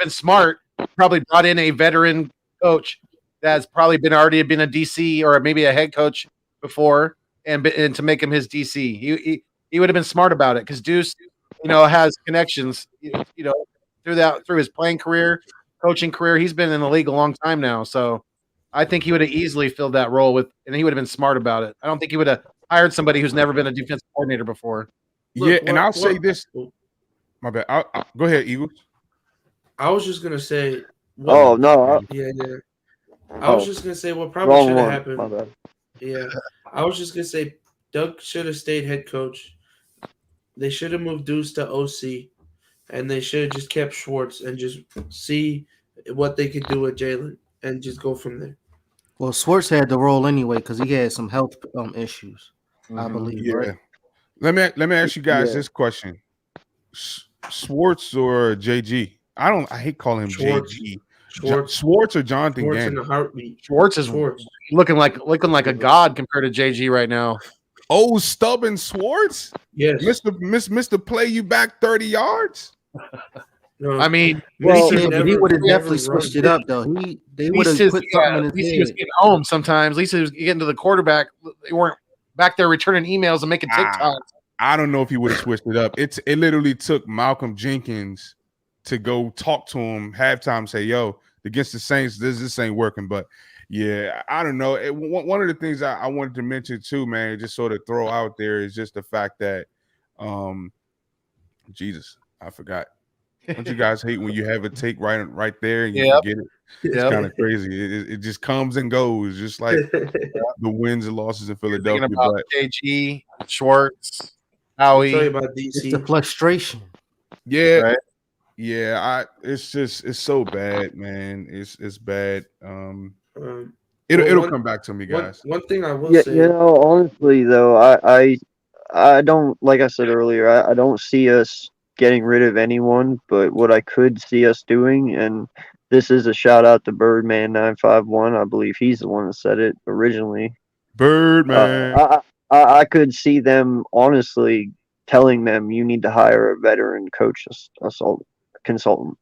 smart. Probably brought in a veteran coach that's probably already been a DC or maybe a head coach before, and to make him his DC. He would have been smart about it because Deuce, has connections. Through his playing career, coaching career, he's been in the league a long time now. So I think he would have easily filled that role and he would have been smart about it. I don't think he would have hired somebody who's never been a defensive coordinator before. I'll say this. My bad. I'll go ahead, Eagles. I was just gonna say. I was just gonna say what probably should have happened. My bad. Yeah, I was just gonna say Doug should have stayed head coach. They should have moved Deuce to OC, and they should have just kept Schwartz and just see what they could do with Jalen and just go from there. Well, Schwartz had the role anyway because he had some health issues, I believe. Yeah. Right? Let me ask you guys this question: Schwartz or JG? I hate calling him Schwartz. JG. Schwartz or Jonathan Schwartz Gannon? in a heartbeat. Schwartz is looking like a god compared to JG right now. Oh, stubborn Schwartz? Yes. Mr. Play you back 30 yards? No, I mean, he would have definitely switched it up though. They would have put something in his at least head. he was getting home sometimes. At least he was getting to the quarterback. They weren't back there returning emails and making TikToks. I don't know if he would have switched it up. It literally took Malcolm Jenkins to go talk to him halftime, say, yo, against the Saints, this ain't working. But yeah, I don't know. One of the things I wanted to mention too, man, just sort of throw out there is just the fact that, Jesus, I forgot. Don't you guys hate when you have a take right there and you forget it? It's kind of crazy. It just comes and goes, just like the wins and losses in Philadelphia. But JG, Schwartz, Howie. Tell you about DC. It's the frustration. Yeah. Right? Yeah, it's so bad, man. It's bad. It'll come back to me, guys. One thing I will say, honestly though, I don't, like I said earlier, I don't see us getting rid of anyone, but what I could see us doing, and this is a shout out to Birdman 951, I believe he's the one that said it originally. Birdman. I could see them honestly telling them you need to hire a veteran coach consultant.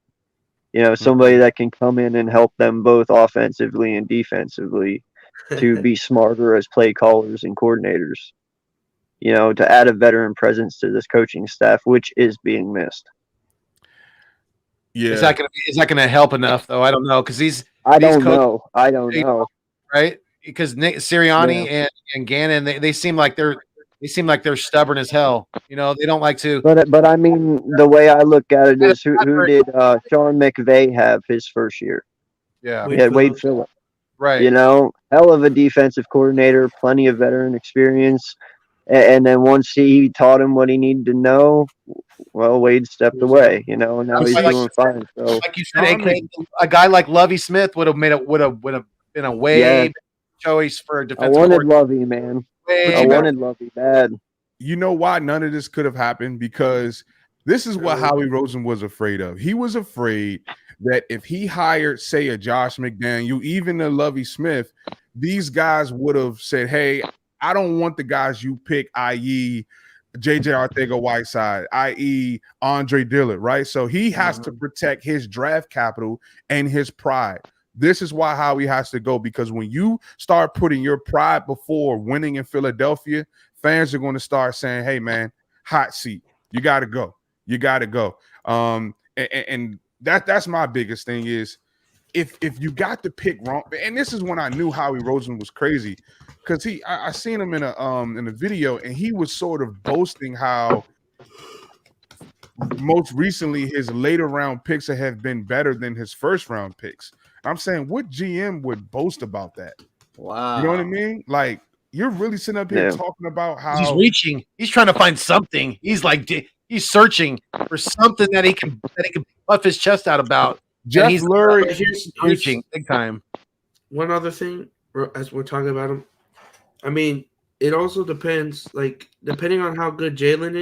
Somebody that can come in and help them both offensively and defensively to be smarter as play callers and coordinators. To add a veteran presence to this coaching staff, which is being missed. Yeah. Is that gonna help enough though? I don't know because I don't know. Right? Because Nick Sirianni and Gannon, they seem like they're stubborn as hell. They don't like to. But I mean, the way I look at it is, who did Sean McVay have his first year? Yeah, we had Wade Phillips. Right. Hell of a defensive coordinator, plenty of veteran experience. And then once he taught him what he needed to know, well, Wade stepped away, and now he's doing fine. So, like you said, a guy like Lovie Smith would have been a way choice for a defensive. I wanted Lovie, man. I wanted Lovie bad. You know why none of this could have happened? Because this is what Howie Roseman was afraid of. He was afraid that if he hired, say, a Josh McDaniel, even a Lovie Smith, these guys would have said, hey, I don't want the guys you pick, i.e. J.J. Arcega-Whiteside, i.e. Andre Dillard, right? So he has to protect his draft capital and his pride. This is why Howie has to go, because when you start putting your pride before winning in Philadelphia, fans are going to start saying, hey, man, hot seat. You got to go. You got to go. And that's my biggest thing is if you got to pick wrong, and this is when I knew Howie Roseman was crazy, because I seen him in a video, and he was sort of boasting how most recently his later round picks have been better than his first round picks. I'm saying, what GM would boast about that? Wow. You know what I mean? Like, you're really sitting up here talking about how he's reaching. He's trying to find something. He's like he's searching for something that he can puff his chest out about. Jeff he's Lurie here's reaching big time. One other thing, as we're talking about him, I mean, it also depends. Like, depending on how good Jalen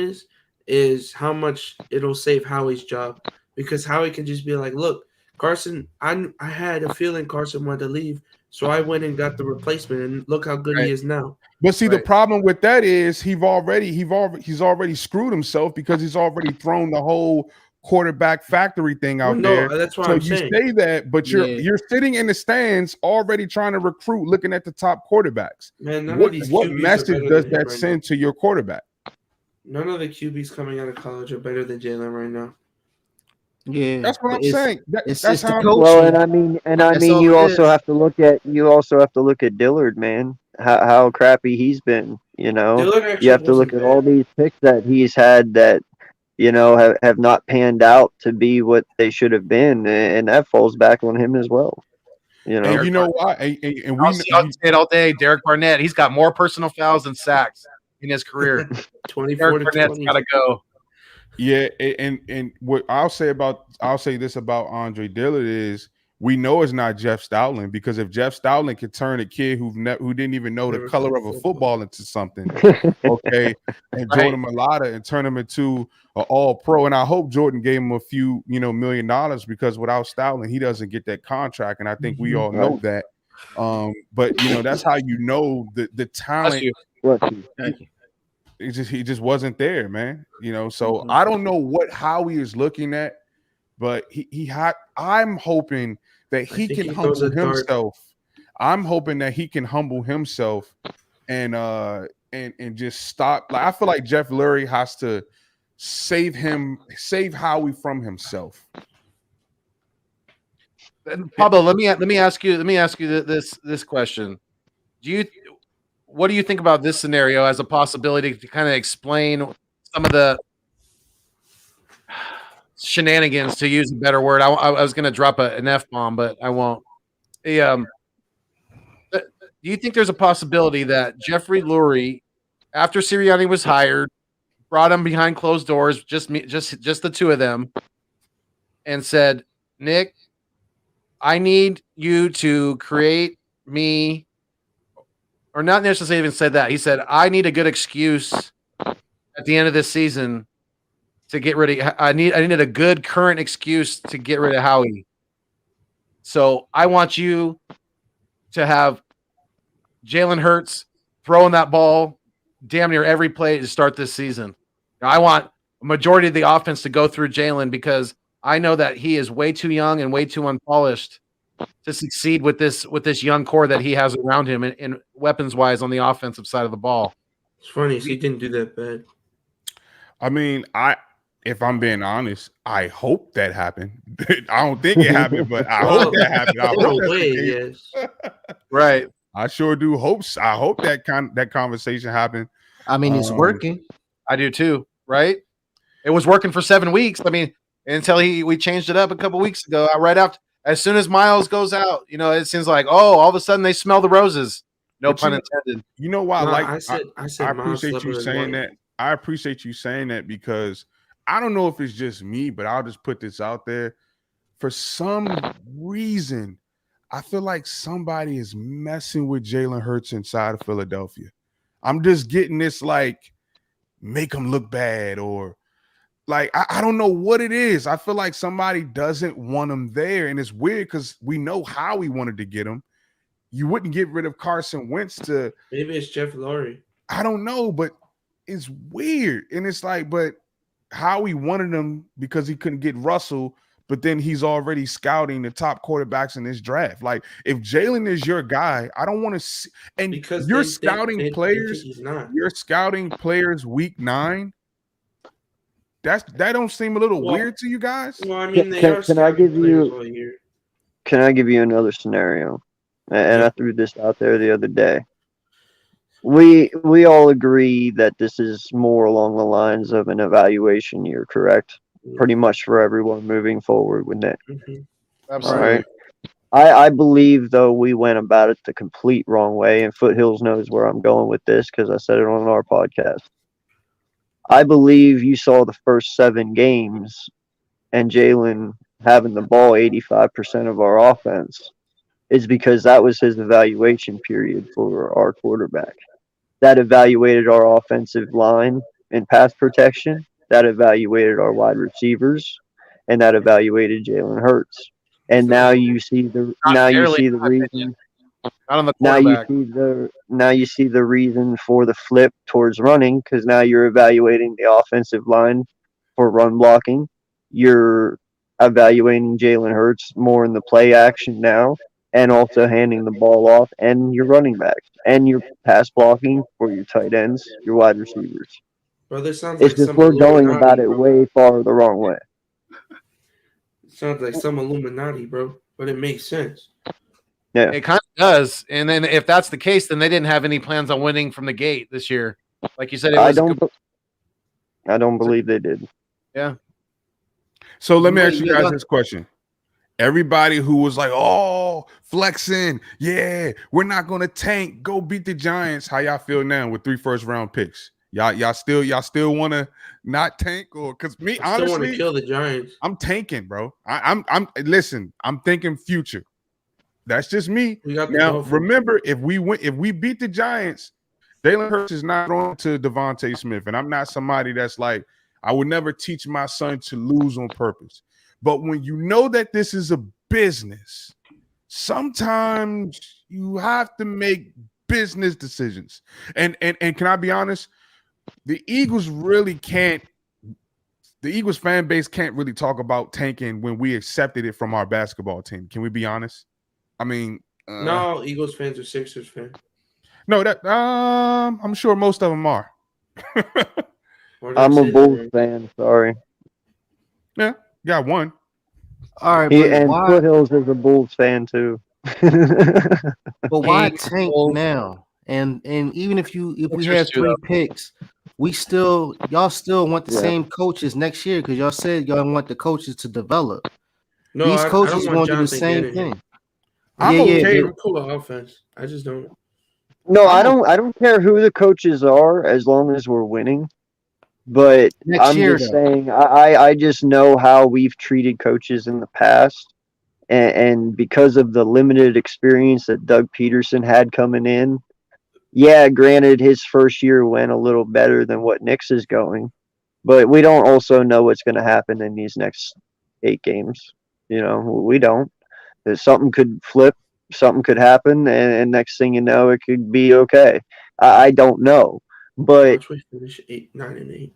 is how much it'll save Howie's job, because Howie can just be like, "Look, Carson, I had a feeling Carson wanted to leave, so I went and got the replacement, and look how good he is now." But see, the problem with that is he's already screwed himself, because he's already thrown the whole quarterback factory thing out there. That's what so I'm you saying. say that, but you're sitting in the stands already trying to recruit, looking at the top quarterbacks. Man, what message does that send to your quarterback? None of the QBs coming out of college are better than Jalen right now. Yeah, that's what I'm saying. That's how. Well, and I mean, you also have to look at Dillard, man. How crappy he's been. You know, you have to look at all these picks that he's had that, you know, have not panned out to be what they should have been, and that falls back on him as well. You know, and you know why? And we I'll say it all day. Derek Barnett, he's got more personal fouls than sacks in his career. 24 to 20. Got to go. Yeah, and what I'll say this about Andre Dillard is, we know it's not Jeff Stoutland, because if Jeff Stoutland could turn a kid who didn't even know the color of a football into something, okay, and Jordan Mailata, and turn him into an all-pro, and I hope Jordan gave him a few, $1 million, because without Stoutland, he doesn't get that contract, and I think we all know that. But that's how you know the talent. Thank you. He just wasn't there, man. So I don't know what Howie is looking at, but I'm hoping that he can humble himself. I'm hoping that he can humble himself and just stop. Like, I feel like Jeff Lurie has to save Howie from himself. Pablo, let me ask you this question. What do you think about this scenario as a possibility to kind of explain some of the shenanigans, to use a better word? I was going to drop an F-bomb, but I won't. Do you think there's a possibility that Jeffrey Lurie, after Sirianni was hired, brought him behind closed doors, just the two of them, and said, "Nick, I need you to create me," or not necessarily even said that. He said, "I need a good excuse at the end of this season to get rid of. I needed a good current excuse to get rid of Howie. So I want you to have Jalen Hurts throwing that ball damn near every play to start this season. I want a majority of the offense to go through Jalen, because I know that he is way too young and way too unpolished to succeed with this young core that he has around him in weapons wise on the offensive side of the ball." It's funny, he didn't do that bad. I mean, if I'm being honest, I hope that happened. I don't think it happened, but I hope that happened. I hope yes. Right. I sure do hope. I hope that conversation happened. I mean, it's working. I do too. Right. It was working for 7 weeks. I mean, until we changed it up a couple weeks ago. Right after, as soon as Miles goes out, it seems like, all of a sudden they smell the roses. No pun intended. You know why? I appreciate you saying that. I appreciate you saying that, because I don't know if it's just me, but I'll just put this out there. For some reason, I feel like somebody is messing with Jalen Hurts inside of Philadelphia. I'm just getting this, like, make him look bad, or like, I don't know what it is. I feel like somebody doesn't want him there, and it's weird because we know how he wanted to get him. You wouldn't get rid of Carson Wentz to. Maybe it's Jeff Lurie. I don't know, but it's weird, and it's like, but Howie wanted him because he couldn't get Russell, but then he's already scouting the top quarterbacks in this draft. Like, if Jalen is your guy, I don't want to see. And because you're scouting players, you're scouting players week 9. That don't seem a little weird to you guys? Well, I mean, can I give you? can I give you another scenario? And I threw this out there the other day. We all agree that this is more along the lines of an evaluation year, correct? Pretty much for everyone moving forward with Nick. Mhm. All Absolutely. right. I believe, though, we went about it the complete wrong way, and Foothills knows where I'm going with this because I said it on our podcast. I believe you saw the first 7 games and Jalen having the ball 85% of our offense is because that was his evaluation period for our quarterback. That evaluated our offensive line and pass protection. That evaluated our wide receivers, and that evaluated Jalen Hurts. And now you see the reason. Not on the Now you quarterback. see the reason for the flip towards running because now you're evaluating the offensive line for run blocking. You're evaluating Jalen Hurts more in the play action now, and also handing the ball off, and your running backs, and your pass blocking for your tight ends, your wide receivers. Bro, this sounds It's like just some we're going Illuminati, about it bro. way far the wrong way. Sounds like some Illuminati, bro. But it makes sense. Yeah, It kind of does. And then if that's the case, then they didn't have any plans on winning from the gate this year. Like you said, it I was don't believe they did. yeah. So let me You ask you might- guys this question. Everybody who was like, oh, flexing, yeah, we're not gonna tank, go beat the Giants. How y'all feel now with 3 first-round picks? Y'all still want to not tank, or because me I still want to honestly, kill the Giants. I'm tanking, bro. I'm listen, I'm thinking future. That's just me. We got the Now Dolphins. remember, if we beat the Giants, Jalen Hurts is not on to Devontae Smith, and I'm not somebody that's like, I would never teach my son to lose on purpose. But when you know that this is a business, sometimes you have to make business decisions. And can I be honest? The Eagles really can't. The Eagles fan base can't really talk about tanking when we accepted it from our basketball team. Can we be honest? I mean, No, Eagles fans are Sixers fans. no, that I'm sure most of them are. Why did I I'm a say that, Bulls man? fan. Sorry. Yeah, got one. All right, He but and why? Foothills is a Bulls fan too. But why Hey, tank Bulls. now? And even if we Sixers have too, 3 though. picks, y'all still want the Yeah. same coaches next year because y'all said y'all want the coaches to develop. No, These I coaches don't are want going to do the Jonathan same Gannon here. thing. I'm Yeah, okay. I'm cool with offense. I just don't. No, I'm I don't care who the coaches are as long as we're winning. But Next I'm year, just though. saying I just know how we've treated coaches in the past. And because of the limited experience that Doug Peterson had coming in, yeah, granted his first year went a little better than what Nick's is going, but we don't also know what's going to happen in these next 8 games. You know, we don't. Something could flip, something could happen, and next thing you know, it could be okay. I don't know, but Watch we finish 9-8.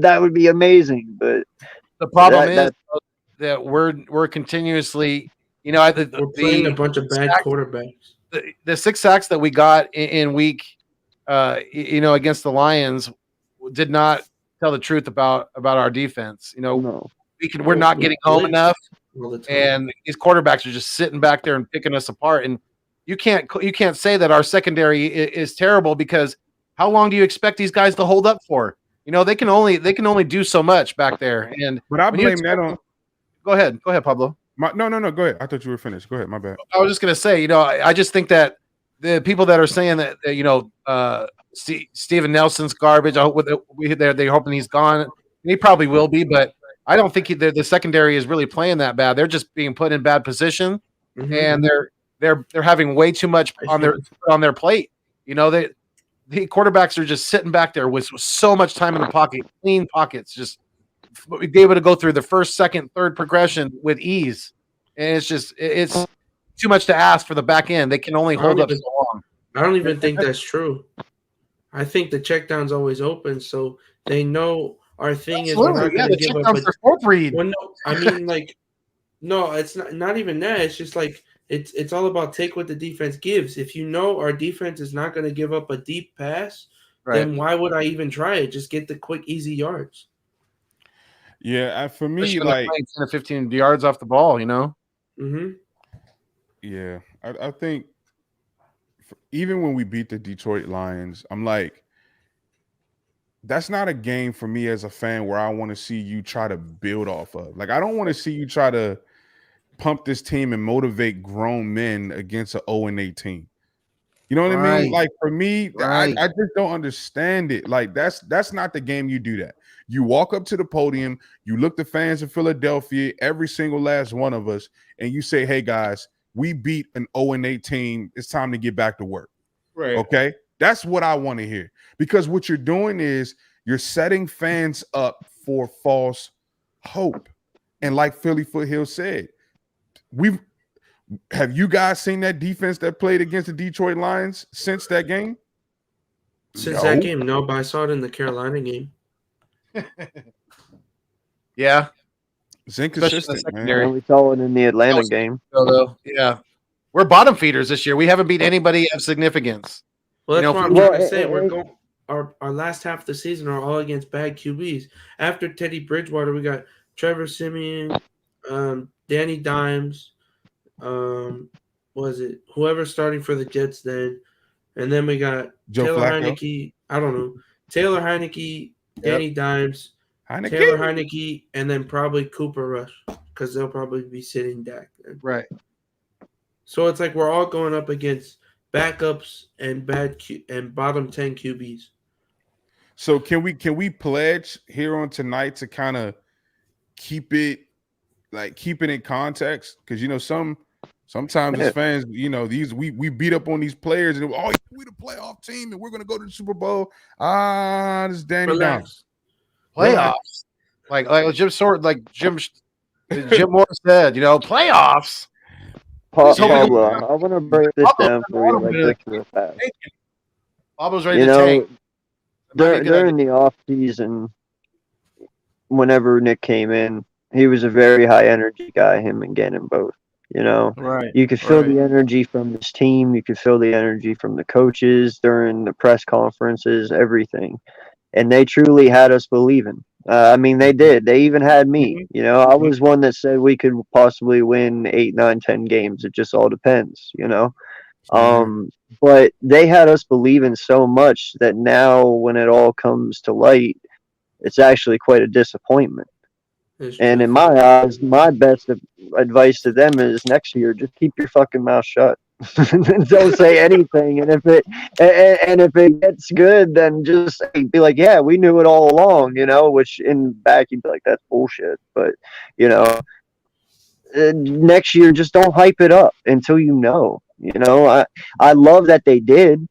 that would be amazing. But The problem is that that we're continuously, you know, We're playing a bunch of bad quarterbacks. the 6 sacks that we got in week, you know, against the Lions did not tell the truth about our defense. You know, no. we're not getting home enough, all the time. and these quarterbacks are just sitting back there and picking us apart. And you can't say that our secondary is terrible because how long do you expect these guys to hold up for? You know, they can only do so much back there. And But I when you blame that on go ahead, Pablo. no. Go ahead. I thought you were finished. Go ahead. My bad. I was just gonna say, you know, I just think that the people that are saying that you know, Steven Nelson's garbage. I hope they're hoping he's gone. He probably will be, but I don't think the secondary is really playing that bad. They're just being put in bad position, and they're having way too much on their plate. You know, the quarterbacks are just sitting back there with so much time in the pocket, clean pockets, just be able to go through the first, second, third progression with ease. And it's too much to ask for the back end. They can only hold up so long. I don't even think that's true. I think the check down's always open, so they know our thing is we're not going to give up. Well, no, I mean, like, no, it's not even that. It's just like it's all about take what the defense gives. If you know our defense is not going to give up a deep pass, then why would I even try it? Just get the quick, easy yards. Yeah, for me, Especially like 10 to 15 yards off the ball, you know. Mm-hmm. Yeah, I think even when we beat the Detroit Lions, I'm like, that's not a game for me as a fan where I want to see you try to build off of. Like, I don't want to see you try to pump this team and motivate grown men against an 0-8 team. You know what I mean? Right. Like, for me, Right. I just don't understand it. Like, that's not the game you do that. You walk up to the podium, you look the fans in Philadelphia, every single last one of us, and you say, hey guys, we beat an 0-8 team. It's time to get back to work. Right. Okay. That's what I want to hear. Because what you're doing is you're setting fans up for false hope. And like Philly Foothill said, have you guys seen that defense that played against the Detroit Lions since that game? Since that game, no, but I saw it in the Carolina game. Yeah. It's inconsistent, man. And we saw it in the Atlanta game. Though. Yeah. We're bottom feeders this year. We haven't beat anybody of significance. Well, that's what I'm Well, trying to say. We're going our last half of the season are all against bad QBs. After Teddy Bridgewater, we got Trevor Siemian, Danny Dimes, was it whoever's starting for the Jets then, and then we got Joe Taylor Flacco. Heineke. I don't know. Taylor Heineke, Danny Dimes, Heineke. Taylor Heineke, and then probably Cooper Rush because they'll probably be sitting Dak then. Right. So it's like we're all going up against backups and bottom 10 QBs. So can we pledge here on tonight to kind of keep it in context? Because sometimes as fans, we beat up on these players and we the playoff team and we're gonna go to the Super Bowl. This is Danny Dimes. Playoffs. Like Jim Moore said, playoffs. Pablo, I want to break this down for you like this real fast. Pablo's ready to tank. During the off season, whenever Nick came in, he was a very high energy guy. Him and Gannon both. Right. You could feel the energy from this team. You could feel the energy from the coaches during the press conferences, everything, and they truly had us believing. They did. They even had me. I was one that said we could possibly win 8, 9, 10 games. It just all depends. But they had us believing so much that now when it all comes to light, it's actually quite a disappointment. And in my eyes, my best advice to them is next year, just keep your fucking mouth shut. Don't say anything. And if it gets good, then just be like, yeah, we knew it all along, which in back you'd be like, that's bullshit. But, next year, just don't hype it up until I love that they did.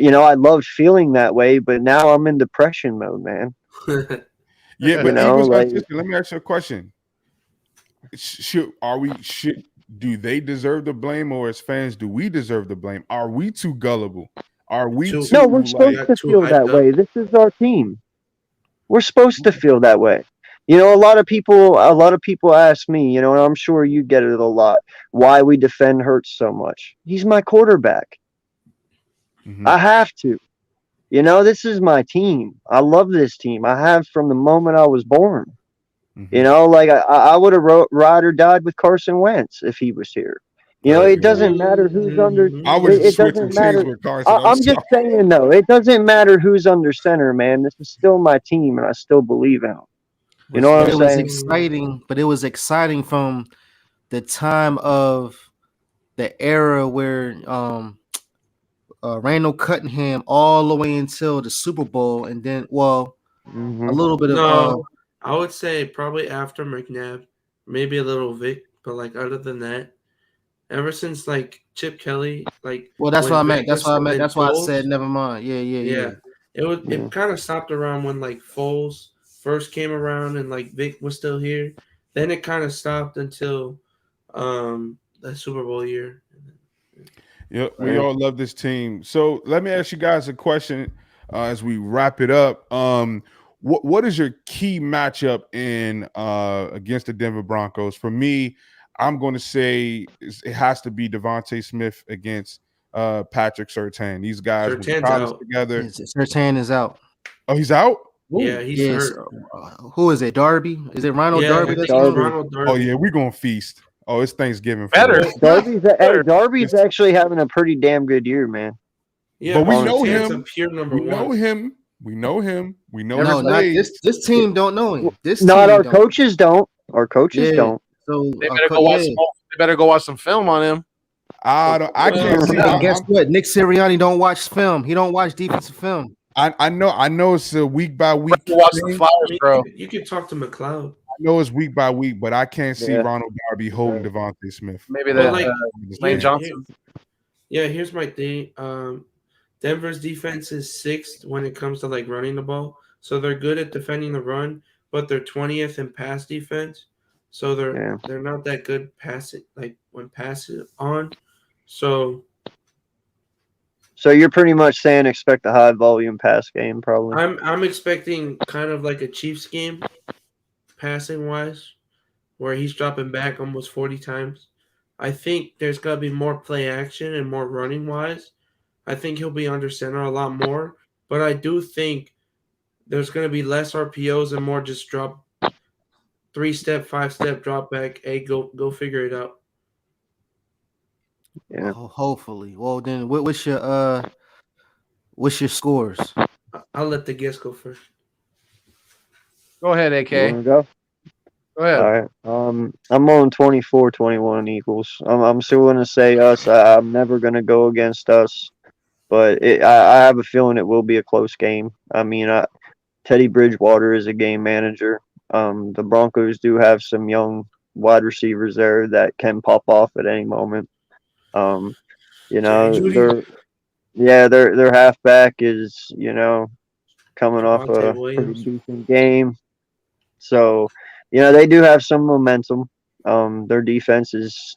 I loved feeling that way, but now I'm in depression mode, man. Yeah, but let me ask you a question. Do they deserve the blame, or as fans, do we deserve the blame? Are we too gullible? Are we too? No, we're supposed to feel that way. This is our team. We're supposed to feel that way. A lot of people ask me, and I'm sure you get it a lot, why we defend Hurts so much. He's my quarterback. Mm-hmm. I have to. This is my team. I love this team. I have from the moment I was born. Mm-hmm. I would have ride or died with Carson Wentz if he was here. It doesn't matter who's under. It doesn't matter. With Carson. I'm just saying, though, it doesn't matter who's under center, man. This is still my team, and I still believe in them. You know what I'm saying? It was exciting from the time of the era where Randall Cunningham all the way until the Super Bowl, and then a little bit of I would say probably after McNabb, maybe a little Vic, but other than that, ever since Chip Kelly, that's what I meant. That's what I meant. That's why I said never mind. Yeah. It kind of stopped around when Foles first came around and Vic was still here. Then it kind of stopped until the Super Bowl year. Yeah, we all love this team. So let me ask you guys a question as we wrap it up. What is your key matchup in against the Denver Broncos? For me, I'm going to say it has to be Devontae Smith against Patrick Surtain. These guys were together. Surtain is out. Oh, he's out? Yeah, he's hurt. Who is it? Darby? Is it Ronald Darby? Ronald Darby? Oh, yeah, we're going to feast. Oh, it's Thanksgiving for Better. us. Darby's actually having a pretty damn good year, man. Yeah, But we know Montana's him. a pure number We know one. him. We know him. We know No, his not ways. this team don't know him. This Not team our don't. coaches don't. Our coaches Yeah. don't. So They better go watch. They better go watch some film on him. I can't see. And guess what? Nick Sirianni don't watch film. He don't watch defensive film. I know it's a week by week. Watch the thing. Flyers, bro. You could talk to McLeod. I know it's week by week, but I can't see Yeah. Ronald Darby holding Devontae Smith. Maybe But the like, Lane Johnson. Here's my thing. Denver's defense is 6th when it comes to like running the ball, so they're good at defending the run, but they're 20th in pass defense, so they're not that good passing like when passing on. So you're pretty much saying expect a high volume pass game, probably. I'm expecting kind of like a Chiefs game, passing wise, where he's dropping back almost 40 times. I think there's got to be more play action and more running wise. I think he'll be under center a lot more, but I do think there's going to be less RPOs and more just drop 3-step, 5-step drop back. Hey, go figure it out. Yeah. Hopefully. Well, then what's your scores? I'll let the guest go first. Go ahead, You AK. wanna go? Go ahead. All right. I'm on 24-21 Eagles. I'm still going to say us. I'm never going to go against us, but I have a feeling it will be a close game. I mean, Teddy Bridgewater is a game manager. The Broncos do have some young wide receivers there that can pop off at any moment. Their halfback is, coming off Javonte a Williams. pretty decent game. So, they do have some momentum. Their defense is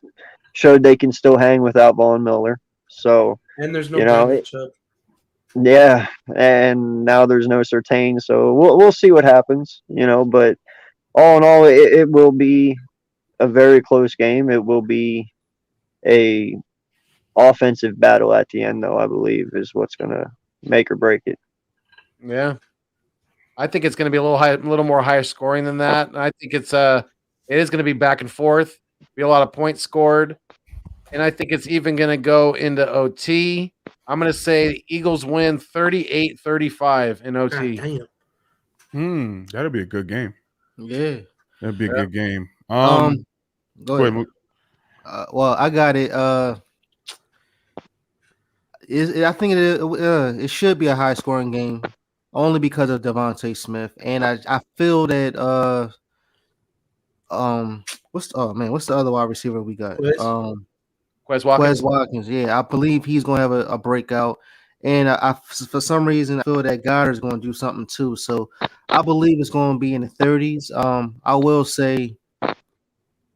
showed they can still hang without Von Miller. So, And there's no Bradley Chubb. yeah, and now there's no Surtain. So we'll see what happens, but all in all, it will be a very close game. It will be a offensive battle at the end, though, I believe, is what's going to make or break it. Yeah, I think it's going to be a little more higher scoring than that. I think it is going to be back and forth, be a lot of points scored, and I think it's even going to go into OT. I'm going to say the Eagles win 38-35 in OT. God damn. That'll be a good game. Yeah. That'd be a good game. Go Go ahead. ahead, Mook. Well, I got it. I think it should be a high scoring game, only because of Devontae Smith, and I feel that what's the other wide receiver we got? Quez Watkins. Quez Watkins. Yeah, I believe he's gonna have a breakout, and I for some reason I feel that Goddard's gonna do something too. So I believe it's gonna be in the 30s. I will say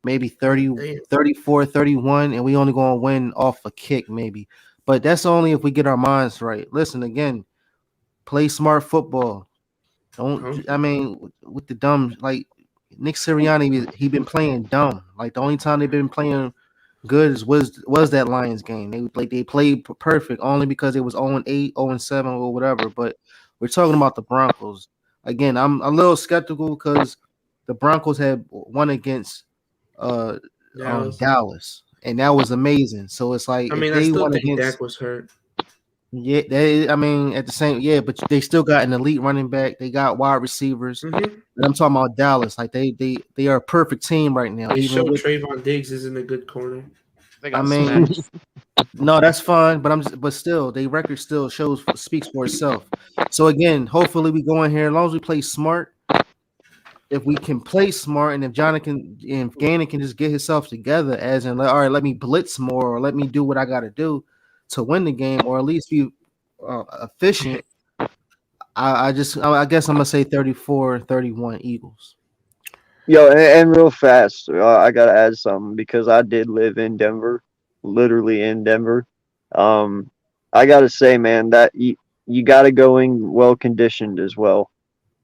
maybe 30, 34, 31, and we only gonna win off a kick maybe. But that's only if we get our minds right. Listen, again, play smart football. I mean, with the dumb, like Nick Sirianni, he been playing dumb. Like the only time they've been playing good was that Lions game. They played perfect only because it was 0-8, 0-7, or whatever. But we're talking about the Broncos. Again, I'm a little skeptical because the Broncos had won against Dallas. And that was amazing. So it's like I still think Dak was hurt. Yeah, at the same, but they still got an elite running back. They got wide receivers. Mm-hmm. And I'm talking about Dallas. Like they are a perfect team right now. They showed Trayvon Diggs isn't a good corner. No, that's fine, but still, the record still speaks for itself. So again, hopefully we go in here as long as we play smart. If we can play smart, and if Gannon can just get himself together, as in, all right, let me blitz more, or let me do what I got to do to win the game, or at least be efficient. I guess I'm gonna say 34-31 Eagles. Yo, and real fast, I gotta add something because I did live in Denver, literally in Denver. I gotta say, man, that you gotta go in well conditioned as well.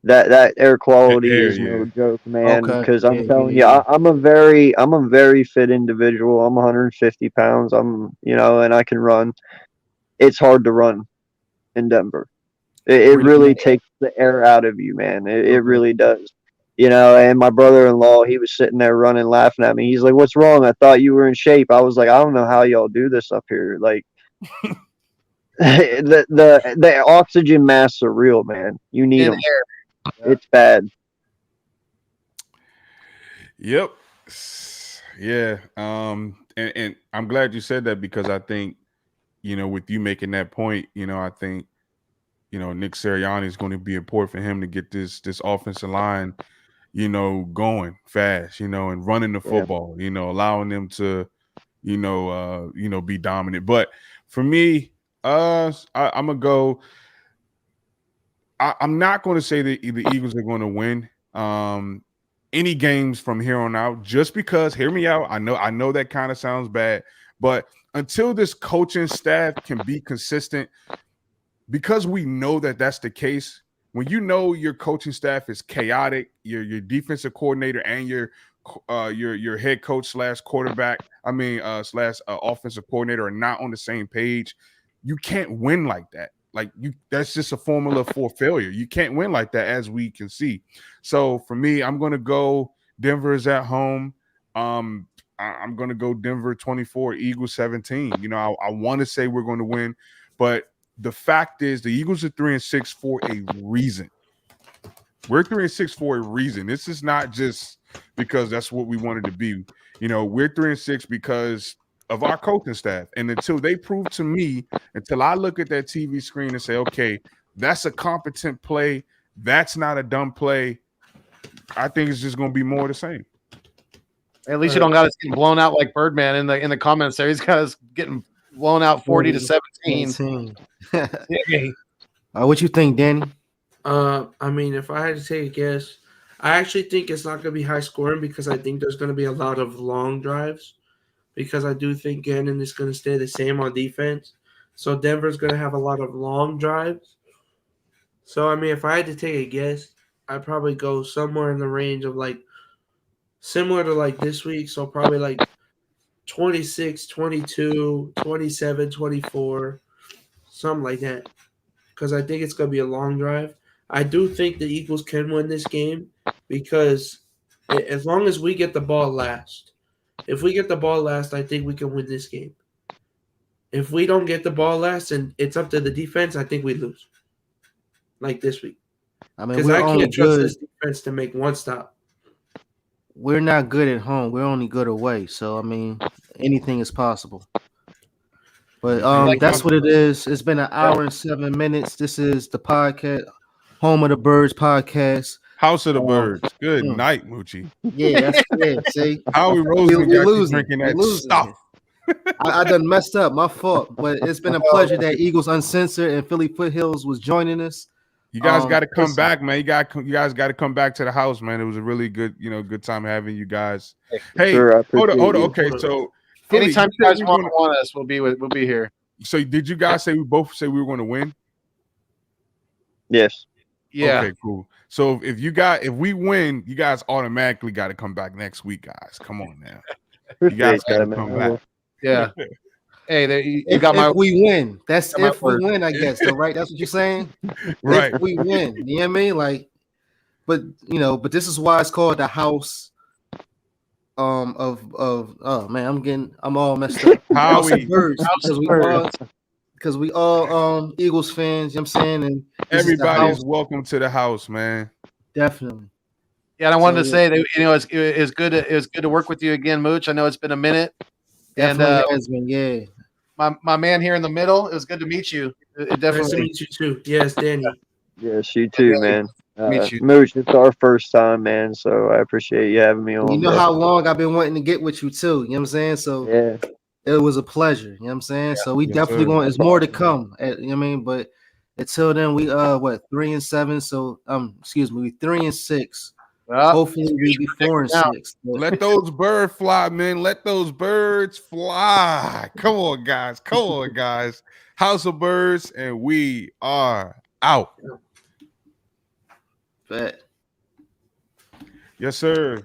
That air quality is no joke, man. Because I'm telling you, I'm a very fit individual. I'm 150 pounds. And I can run. It's hard to run in Denver. It really takes the air out of you, man. It really does. And my brother-in-law, he was sitting there running, laughing at me. He's like, "What's wrong? I thought you were in shape." I was like, "I don't know how y'all do this up here. Like, the oxygen masks are real, man. You need In them. air. It's bad." Yep. Yeah. And I'm glad you said that because I think, with you making that point, I think, Nick Sirianni is going to be important for him to get this offensive line, going fast, and running the Yeah. football, allowing them to, be dominant. But for me, I'm gonna go. I'm not going to say that the Eagles are going to win any games from here on out, just because. Hear me out. I know that kind of sounds bad, but until this coaching staff can be consistent, because we know that that's the case. When your coaching staff is chaotic, your defensive coordinator and your head coach / quarterback, / offensive coordinator are not on the same page, you can't win like that. That's just a formula for failure. You can't win like that, as we can see. So for me, I'm going to go Denver is at home. I'm going to go Denver 24, Eagles 17. I want to say we're going to win, but the fact is the Eagles are 3-6 for a reason. We're 3-6 for a reason. This is not just because that's what we wanted to be. We're 3-6 because of our coaching staff. And until they prove to me, until I look at that TV screen and say, okay, that's a competent play, that's not a dumb play, I think it's just going to be more of the same. At least you don't got us getting blown out like Birdman in the comments there. He's got us getting blown out 40-17. What you think, Danny? If I had to take a guess, I actually think it's not going to be high scoring because I think there's going to be a lot of long drives because I do think Gannon is going to stay the same on defense. So Denver's going to have a lot of long drives. So, if I had to take a guess, I'd probably go somewhere in the range of similar to this week. So probably 26, 22, 27, 24, something like that. Because I think it's going to be a long drive. I do think the Eagles can win this game because as long as we get the ball last, if we get the ball last, I think we can win this game. If we don't get the ball last and it's up to the defense, I think we lose. Like this week. Because I can't trust this defense to make one stop. We're not good at home. We're only good away. So, anything is possible. But that's what it is. It's been an hour and 7 minutes. This is the podcast, Home of the Birds podcast. House of the Birds. Good night, Moochie. Yeah, that's it. See, Howie Roseman got you drinking that stuff. I done messed up. My fault. But it's been a pleasure that Eagles Uncensored and Philly Foothills was joining us. You guys got to come back, man. You guys got to come back to the house, man. It was a really good, good time having you guys. Hey, Sure, hold on. Okay, so Philly, anytime you guys want us, we'll be here. So did you guys say we both say we were going to win? Yes. Yeah. Okay, cool. So if we win, you guys automatically got to come back next week, guys. Come on now. You guys got to come back. Yeah. Hey, you got my. If we win, that's if we win, I guess. So right, that's what you're saying. Right. If we win, you know what I mean? But this is why it's called the house. I'm all messed up. House of Birds, because we all Eagles fans. You know what I'm saying? And everybody's welcome to the house, man. Definitely. Yeah, and I wanted to say that it's good. It was good to work with you again, Mooch. I know it's been a minute. Definitely has been, yeah. My man here in the middle, it was good to meet you. It definitely nice to meet you too. Yes, Danny. Yes, you too, man. Mooch, it's our first time, man. So I appreciate you having me on. You know how long I've been wanting to get with you too. You know what I'm saying? So yeah, it was a pleasure. You know what I'm saying? Yeah. So we definitely going. There's more to come. You know what I mean? But until then, we 3-7. So excuse me, we 3-6. Hopefully we be 4-6. Let those birds fly, man. Let those birds fly. Come on, guys. House of Birds, and we are out. Bet. Yes, sir.